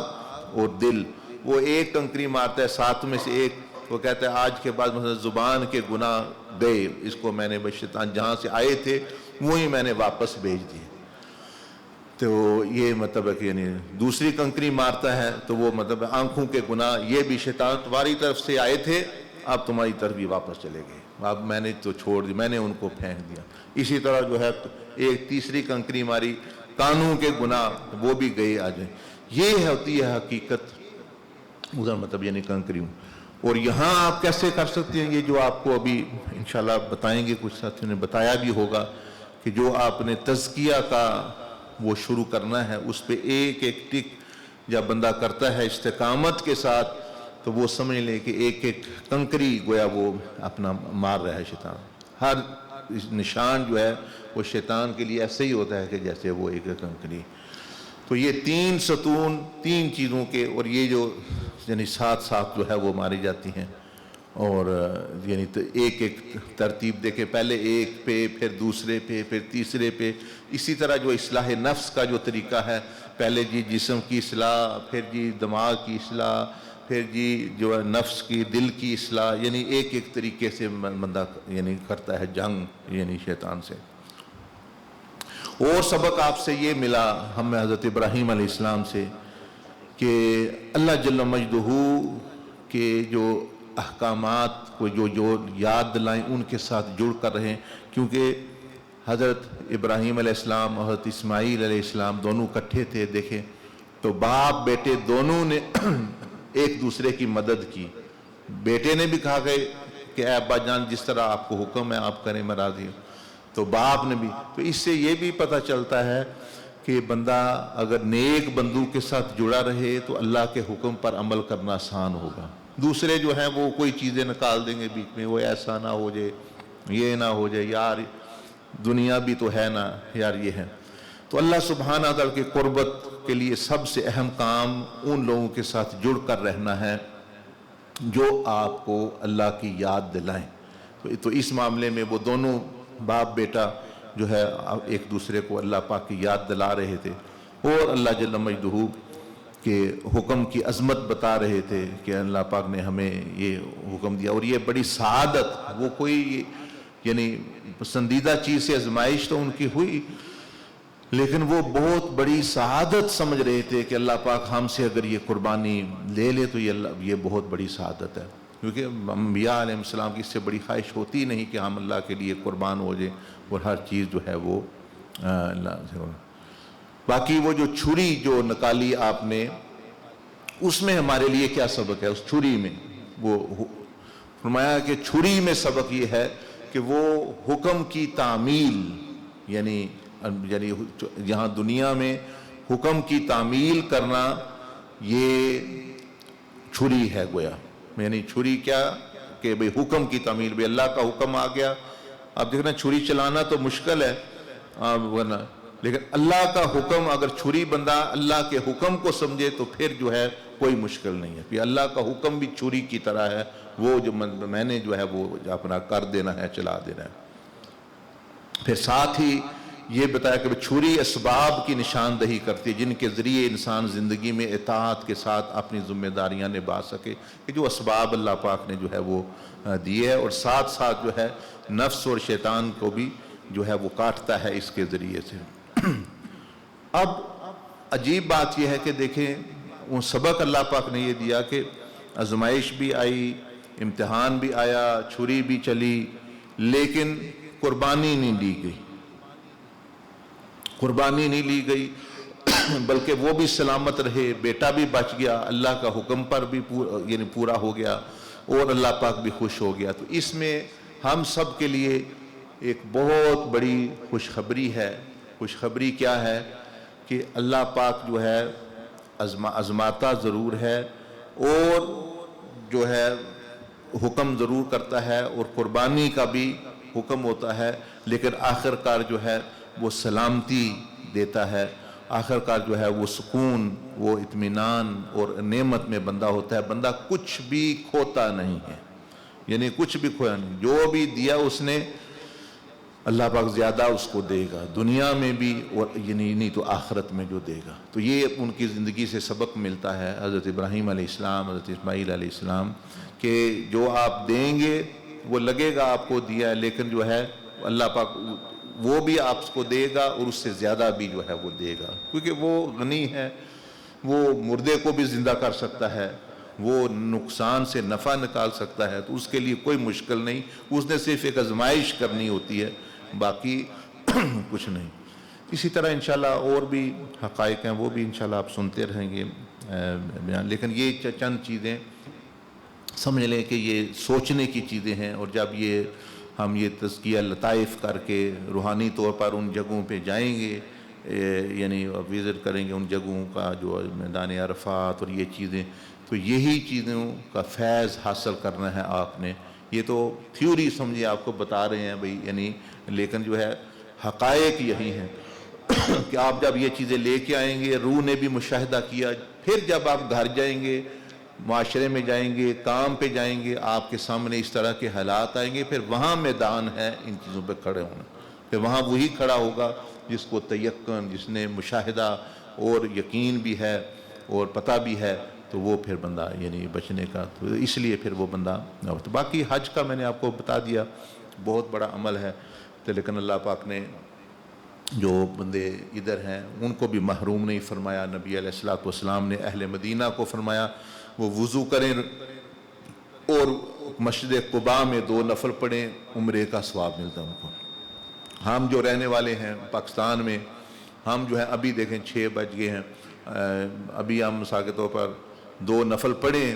اور دل، وہ ایک کنکری مارتا ہے 7 میں سے ایک، وہ کہتا ہے آج کے بعد مثلا زبان کے گناہ گئے، اس کو میں نے شیطان جہاں سے آئے تھے وہی میں نے واپس بھیج دیے۔ تو یہ مطلب ہے کہ یعنی دوسری کنکری مارتا ہے تو وہ مطلب آنکھوں کے گناہ، یہ بھی شیطان تمہاری طرف سے آئے تھے، اب تمہاری طرف بھی واپس چلے گئے، اب میں نے تو چھوڑ دی، میں نے ان کو پھینک دیا۔ اسی طرح جو ہے ایک تیسری کنکری ماری، کانوں کے گناہ وہ بھی گئے آ جائیں۔ یہ ہوتی ہے حقیقت ادھر مطلب یعنی کنکریوں۔ اور یہاں آپ کیسے کر سکتے ہیں، یہ جو آپ کو ابھی انشاءاللہ بتائیں گے، کچھ ساتھیوں نے بتایا بھی ہوگا کہ جو آپ نے تزکیہ کا وہ شروع کرنا ہے، اس پہ ایک ایک ٹک جب بندہ کرتا ہے استقامت کے ساتھ، تو وہ سمجھ لے کہ ایک ایک کنکری گویا وہ اپنا مار رہا ہے شیطان۔ ہر نشان جو ہے وہ شیطان کے لیے ایسے ہی ہوتا ہے کہ جیسے وہ ایک کنکری۔ تو یہ 3 ستون 3 چیزوں کے، اور یہ جو یعنی 7 جو ہے وہ ماری جاتی ہیں، اور یعنی ایک ایک ترتیب دے کے پہلے ایک پہ، پھر دوسرے پہ، پھر تیسرے پہ۔ اسی طرح جو اصلاح نفس کا جو طریقہ ہے، پہلے جی جسم کی اصلاح، پھر جی دماغ کی اصلاح، پھر جی جو ہے نفس کی، دل کی اصلاح، یعنی ایک ایک طریقے سے بندہ یعنی کرتا ہے جنگ یعنی شیطان سے۔ اور سبق آپ سے یہ ملا ہمیں حضرت ابراہیم علیہ السلام سے کہ اللہ جل مجدہ کے جو احکامات کو جو یاد دلائیں ان کے ساتھ جڑ کر رہیں، کیونکہ حضرت ابراہیم علیہ السلام اور حضرت اسماعیل علیہ السلام دونوں اکٹھے تھے، دیکھیں تو باپ بیٹے دونوں نے ایک دوسرے کی مدد کی۔ بیٹے نے بھی کہا کہ اے ابا جان جس طرح آپ کو حکم ہے آپ کریں، میں راضی ہوں، تو باپ نے بھی۔ تو اس سے یہ بھی پتہ چلتا ہے کہ بندہ اگر نیک بندوں کے ساتھ جڑا رہے تو اللہ کے حکم پر عمل کرنا آسان ہوگا۔ دوسرے جو ہیں وہ کوئی چیزیں نکال دیں گے بیچ میں، وہ ایسا نہ ہو جائے، یہ نہ ہو جائے، یار دنیا بھی تو ہے نا، یار یہ ہے۔ تو اللہ سبحانہ تعالیٰ کی قربت کے لیے سب سے اہم کام ان لوگوں کے ساتھ جڑ کر رہنا ہے جو آپ کو اللہ کی یاد دلائیں۔ تو اس معاملے میں وہ دونوں باپ بیٹا جو ہے ایک دوسرے کو اللہ پاک کی یاد دلا رہے تھے، اور اللہ جل مجدہ کے حکم کی عظمت بتا رہے تھے کہ اللہ پاک نے ہمیں یہ حکم دیا۔ اور یہ بڑی سعادت، وہ کوئی یعنی پسندیدہ چیز سے آزمائش تو ان کی ہوئی، لیکن وہ بہت بڑی سعادت سمجھ رہے تھے کہ اللہ پاک ہم سے اگر یہ قربانی لے لے تو یہ بہت بڑی سعادت ہے، کیونکہ انبیاء علیہ السلام کی اس سے بڑی خواہش ہوتی نہیں کہ ہم اللہ کے لیے قربان ہو جائیں، اور ہر چیز جو ہے وہ اللہ سے ہو۔ باقی وہ جو چھری جو نکالی آپ نے، اس میں ہمارے لیے کیا سبق ہے؟ اس چھری میں وہ فرمایا کہ چھری میں سبق یہ ہے کہ وہ حکم کی تعمیل، یعنی یہاں دنیا میں حکم کی تعمیل کرنا یہ چھری ہے گویا، یعنی چھری کیا کہ بھئی حکم کی تعمیل، بھئی اللہ کا حکم آ گیا، اب دیکھنا چھری چلانا تو مشکل ہے ورنہ لیکن اللہ کا حکم اگر چھری بندہ اللہ کے حکم کو سمجھے تو پھر جو ہے کوئی مشکل نہیں ہے. پھر اللہ کا حکم بھی چھری کی طرح ہے, وہ جو میں نے جو ہے وہ اپنا کر دینا ہے, چلا دینا ہے. پھر ساتھ ہی یہ بتایا کہ چھری اسباب کی نشاندہی کرتی ہے جن کے ذریعے انسان زندگی میں اطاعت کے ساتھ اپنی ذمہ داریاں نبھا سکے, کہ جو اسباب اللہ پاک نے جو ہے وہ دیے ہے, اور ساتھ ساتھ جو ہے نفس اور شیطان کو بھی جو ہے وہ کاٹتا ہے اس کے ذریعے سے. اب عجیب بات یہ ہے کہ دیکھیں وہ سبق اللہ پاک نے یہ دیا کہ آزمائش بھی آئی, امتحان بھی آیا, چھری بھی چلی, لیکن قربانی نہیں لی گئی, قربانی نہیں لی گئی, بلکہ وہ بھی سلامت رہے, بیٹا بھی بچ گیا, اللہ کا حکم پر بھی یعنی پورا ہو گیا, اور اللہ پاک بھی خوش ہو گیا. تو اس میں ہم سب کے لیے ایک بہت بڑی خوشخبری ہے. خوشخبری کیا ہے کہ اللہ پاک جو ہے آزماتا ضرور ہے, اور جو ہے حکم ضرور کرتا ہے, اور قربانی کا بھی حکم ہوتا ہے, لیکن آخر کار جو ہے وہ سلامتی دیتا ہے, آخر کار جو ہے وہ سکون, وہ اطمینان اور نعمت میں بندہ ہوتا ہے. بندہ کچھ بھی کھوتا نہیں ہے, یعنی کچھ بھی کھویا نہیں, جو بھی دیا اس نے اللہ پاک زیادہ اس کو دے گا, دنیا میں بھی اور یعنی نہیں تو آخرت میں جو دے گا. تو یہ ان کی زندگی سے سبق ملتا ہے حضرت ابراہیم علیہ السلام, حضرت اسماعیل علیہ السلام, کہ جو آپ دیں گے وہ لگے گا آپ کو دیا ہے, لیکن جو ہے اللہ پاک وہ بھی آپ کو دے گا اور اس سے زیادہ بھی جو ہے وہ دے گا, کیونکہ وہ غنی ہے, وہ مردے کو بھی زندہ کر سکتا ہے, وہ نقصان سے نفع نکال سکتا ہے, تو اس کے لیے کوئی مشکل نہیں, اس نے صرف ایک آزمائش کرنی ہوتی ہے, باقی کچھ نہیں. اسی طرح انشاءاللہ اور بھی حقائق ہیں, وہ بھی انشاءاللہ آپ سنتے رہیں گے بیان, لیکن یہ چند چیزیں سمجھ لیں کہ یہ سوچنے کی چیزیں ہیں. اور جب یہ ہم یہ تزکیہ لطائف کر کے روحانی طور پر ان جگہوں پہ جائیں گے, یعنی وزٹ کریں گے ان جگہوں کا جو میدان عرفات اور یہ چیزیں, تو یہی چیزوں کا فیض حاصل کرنا ہے آپ نے. یہ تو تھیوری سمجھے آپ کو بتا رہے ہیں بھئی, یعنی لیکن جو ہے حقائق یہی ہیں کہ آپ جب یہ چیزیں لے کے آئیں گے, روح نے بھی مشاہدہ کیا, پھر جب آپ گھر جائیں گے, معاشرے میں جائیں گے, کام پہ جائیں گے, آپ کے سامنے اس طرح کے حالات آئیں گے, پھر وہاں میدان ہے ان چیزوں پہ کھڑے ہونا. پھر وہاں وہی کھڑا ہوگا جس کو تیقن, جس نے مشاہدہ اور یقین بھی ہے اور پتہ بھی ہے, تو وہ پھر بندہ یعنی بچنے کا, تو اس لیے پھر وہ بندہ نہ ہوتا. باقی حج کا میں نے آپ کو بتا دیا, بہت بڑا عمل ہے, تو لیکن اللہ پاک نے جو بندے ادھر ہیں ان کو بھی محروم نہیں فرمایا. نبی علیہ الصلوۃ والسلام نے اہل مدینہ کو فرمایا وہ وضو کریں اور مسجد قباء میں 2 نفل پڑھیں, عمرے کا ثواب ملتا ہے ان کو. ہم جو رہنے والے ہیں پاکستان میں, ہم جو ہے ابھی دیکھیں 6 بج گئے ہیں, ابھی ہم مثال کے طور پر 2 نفل پڑھیں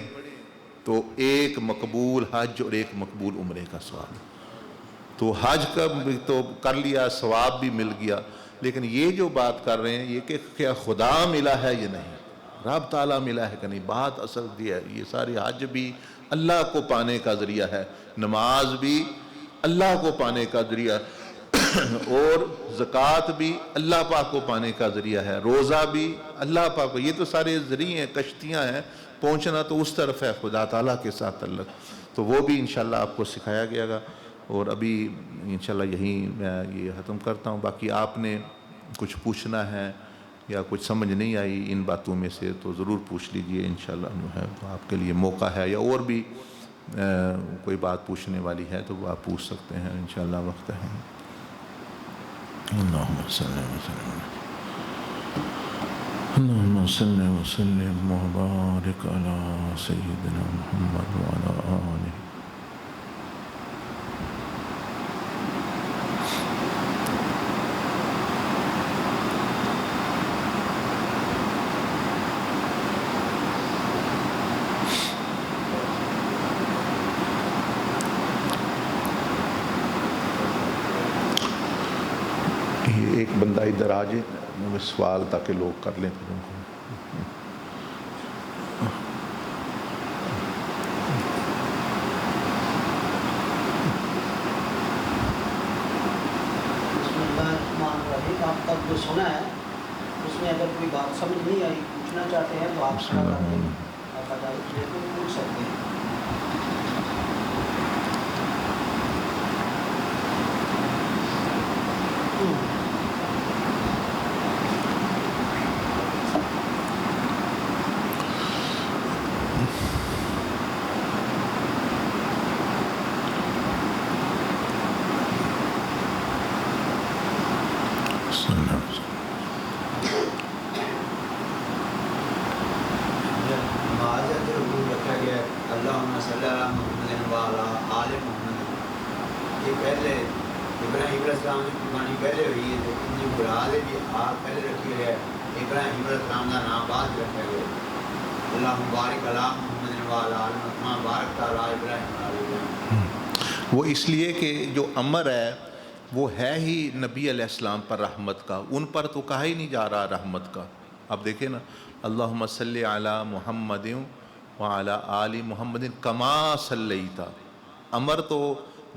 تو 1 مقبول حج اور 1 مقبول عمرے کا ثواب. تو حج کا تو کر لیا, ثواب بھی مل گیا, لیکن یہ جو بات کر رہے ہیں یہ کہ کیا خدا ملا ہے یا نہیں, رب تعالیٰ ملا ہے کہ نہیں, بات اصل یہ ہے. یہ ساری حج بھی اللہ کو پانے کا ذریعہ ہے, نماز بھی اللہ کو پانے کا ذریعہ اور زکوٰۃ بھی اللہ پاک کو پانے کا ذریعہ ہے, روزہ بھی اللہ پاک کو, یہ تو سارے ذریعے ہیں, کشتیاں ہیں, پہنچنا تو اس طرف ہے خدا تعالیٰ کے ساتھ تعلق. تو وہ بھی انشاءاللہ آپ کو سکھایا گیا گا. اور ابھی انشاءاللہ یہیں میں یہ ختم کرتا ہوں. باقی آپ نے کچھ پوچھنا ہے یا کچھ سمجھ نہیں آئی ان باتوں میں سے تو ضرور پوچھ لیجئے, انشاءاللہ جو ہے تو آپ کے لیے موقع ہے, یا اور بھی کوئی بات پوچھنے والی ہے تو وہ آپ پوچھ سکتے ہیں انشاءاللہ, وقت ہے. اللہم صلی وسلم اللہم صلی وسلم وبارک علی سیدنا محمد وعلی آلہ. ایک بندہ ادھر آ جائے, سوال تاکہ لوگ کر لیں پھر ان کو. بسم اللہ الرحمن الرحیم. آپ تب جو سنے سمجھ نہیں آئی پوچھنا چاہتے ہیں تو آپ کھڑا کر دیں آپ پوچھ سکتے ہیں. وہ اس لیے کہ جو امر ہے وہ ہے ہی نبی علیہ السلام پر رحمت کا، ان پر تو کہا ہی نہیں جا رہا رحمت کا. اب دیکھیں نا، اللہم صلی علی محمد وعلی آل محمد کما صلیت، امر تو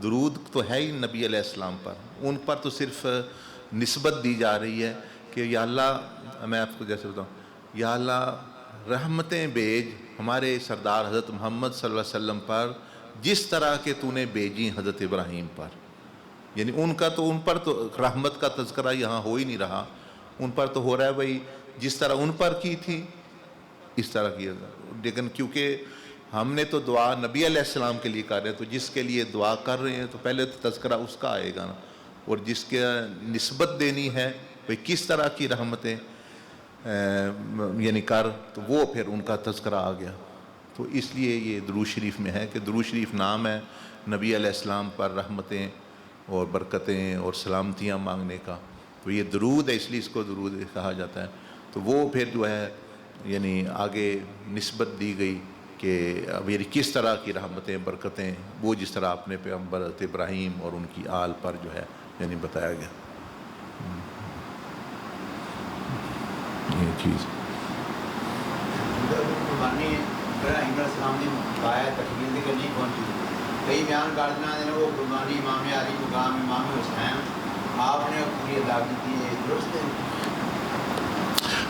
درود تو ہے ہی نبی علیہ السلام پر، ان پر تو صرف نسبت دی جا رہی ہے کہ یا اللہ، میں آپ کو جیسے بتاؤں، یا اللہ رحمتیں بھیج ہمارے سردار حضرت محمد صلی اللہ علیہ وسلم پر جس طرح کہ تو نے بھیجی حضرت ابراہیم پر. یعنی ان پر تو رحمت کا تذکرہ یہاں ہو ہی نہیں رہا، ان پر تو ہو رہا ہے بھائی جس طرح ان پر کی تھی اس طرح کی. لیکن کیونکہ ہم نے تو دعا نبی علیہ السلام کے لیے کر رہے ہیں، تو جس کے لیے دعا کر رہے ہیں تو پہلے تو تذکرہ اس کا آئے گا نا، اور جس کے نسبت دینی ہے بھائی کس طرح کی رحمتیں یعنی کر، تو وہ پھر ان کا تذکرہ آ گیا. تو اس لیے یہ درود شریف میں ہے کہ درود شریف نام ہے نبی علیہ السلام پر رحمتیں اور برکتیں اور سلامتیاں مانگنے کا، تو یہ درود ہے، اس لیے اس کو درود کہا جاتا ہے. تو وہ پھر جو ہے یعنی آگے نسبت دی گئی کہ اب یہ کس طرح کی رحمتیں برکتیں، وہ جس طرح اپنے پیغمبر حضرت ابراہیم اور ان کی آل پر جو ہے یعنی بتایا گیا. یہ چیز ابراہیم علیہ السلام نے پایا تکمیل دی کہ نہیں پہنچی، کئی بیان کر دینا دینا وہ قربانی امام علی مقام امام حسین آپ نے پوری ادا کی ہے، درست ہے؟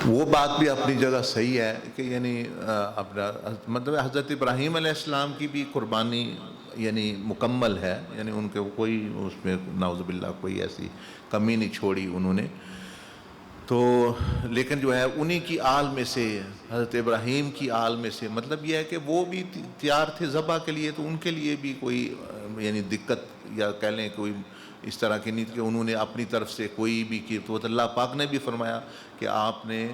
وہ بات بھی اپنی جگہ صحیح ہے کہ یعنی اپنا مطلب حضرت ابراہیم علیہ السلام کی بھی قربانی یعنی مکمل ہے، یعنی ان کے کوئی اس میں نعوذ باللہ کوئی ایسی کمی نہیں چھوڑی انہوں نے. تو لیکن جو ہے انہی کی آل میں سے، حضرت ابراہیم کی آل میں سے، مطلب یہ ہے کہ وہ بھی تیار تھے ذبح کے لیے، تو ان کے لیے بھی کوئی یعنی دقت یا کہہ لیں کوئی اس طرح کی نہیں کہ انہوں نے اپنی طرف سے کوئی بھی کی. تو اللہ پاک نے بھی فرمایا کہ آپ نے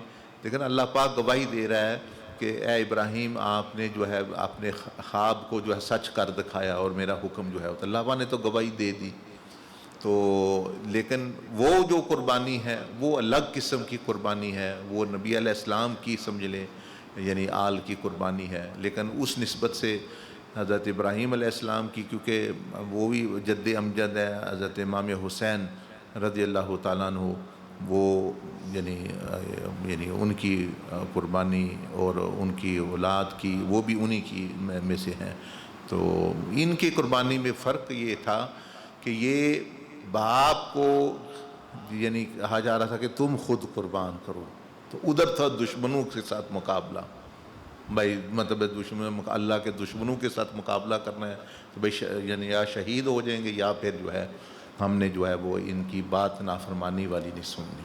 دیکھیں نا، اللہ پاک گواہی دے رہا ہے کہ اے ابراہیم آپ نے جو ہے اپنے خواب کو جو ہے سچ کر دکھایا اور میرا حکم جو ہے، تو اللہ پاک نے تو گواہی دے دی. تو لیکن وہ جو قربانی ہے وہ الگ قسم کی قربانی ہے، وہ نبی علیہ السلام کی سمجھ لیں یعنی آل کی قربانی ہے. لیکن اس نسبت سے حضرت ابراہیم علیہ السلام کی، کیونکہ وہ بھی جد امجد ہے حضرت امام حسین رضی اللہ تعالیٰ عنہ، وہ یعنی ان کی قربانی اور ان کی اولاد کی وہ بھی انہی کی میں سے ہیں. تو ان کی قربانی میں فرق یہ تھا کہ یہ باپ کو یعنی کہا جا رہا تھا کہ تم خود قربان کرو، تو ادھر تھا دشمنوں کے ساتھ مقابلہ. بھائی مطلب اللہ کے دشمنوں کے ساتھ مقابلہ کرنا ہے تو بھائی یعنی یا شہید ہو جائیں گے یا پھر جو ہے ہم نے جو ہے وہ ان کی بات نافرمانی والی نہیں سننی.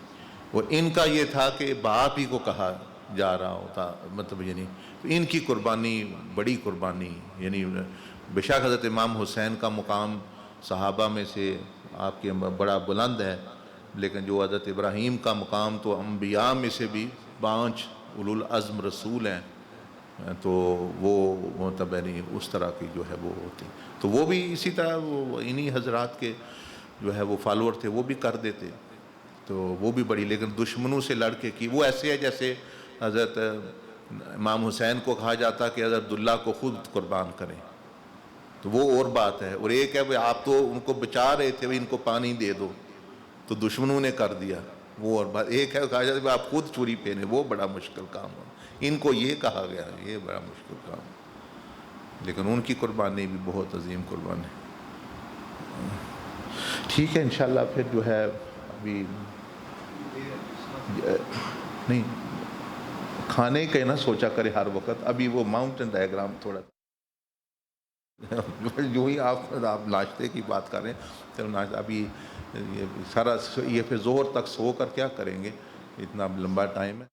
اور ان کا یہ تھا کہ باپ ہی کو کہا جا رہا ہوتا، مطلب یعنی ان کی قربانی بڑی قربانی، یعنی بے شک حضرت امام حسین کا مقام صحابہ میں سے آپ کے بڑا بلند ہے، لیکن جو حضرت ابراہیم کا مقام تو انبیاء میں سے بھی 5 اولو العزم رسول ہیں، تو وہ مطلب یعنی اس طرح کی جو ہے وہ ہوتی. تو وہ بھی اسی طرح وہ انہی حضرات کے جو ہے وہ فالوور تھے، وہ بھی کر دیتے. تو وہ بھی بڑی، لیکن دشمنوں سے لڑ کے کی. وہ ایسے ہے جیسے حضرت امام حسین کو کہا جاتا کہ حضرت عبداللہ کو خود قربان کریں، تو وہ اور بات ہے. اور ایک ہے کہ آپ تو ان کو بچا رہے تھے، ان کو پانی دے دو، تو دشمنوں نے کر دیا، وہ اور بات. ایک ہے کہا جاتا کہ آپ خود چوری پہنے، وہ بڑا مشکل کام ہے. ان کو یہ کہا گیا یہ بڑا مشکل کام ہے، لیکن ان کی قربانی بھی بہت عظیم قربانی. ٹھیک ہے انشاءاللہ پھر جو ہے ابھی نہیں کھانے کا نہ سوچا کرے ہر وقت. ابھی وہ ماؤنٹین ڈائیگرام تھوڑا جو ہی آپ ناشتے کی بات کر رہے ہیں تو ناشتہ ابھی یہ سارا یہ پھر زور تک سو کر کیا کریں گے, اتنا لمبا ٹائم ہے.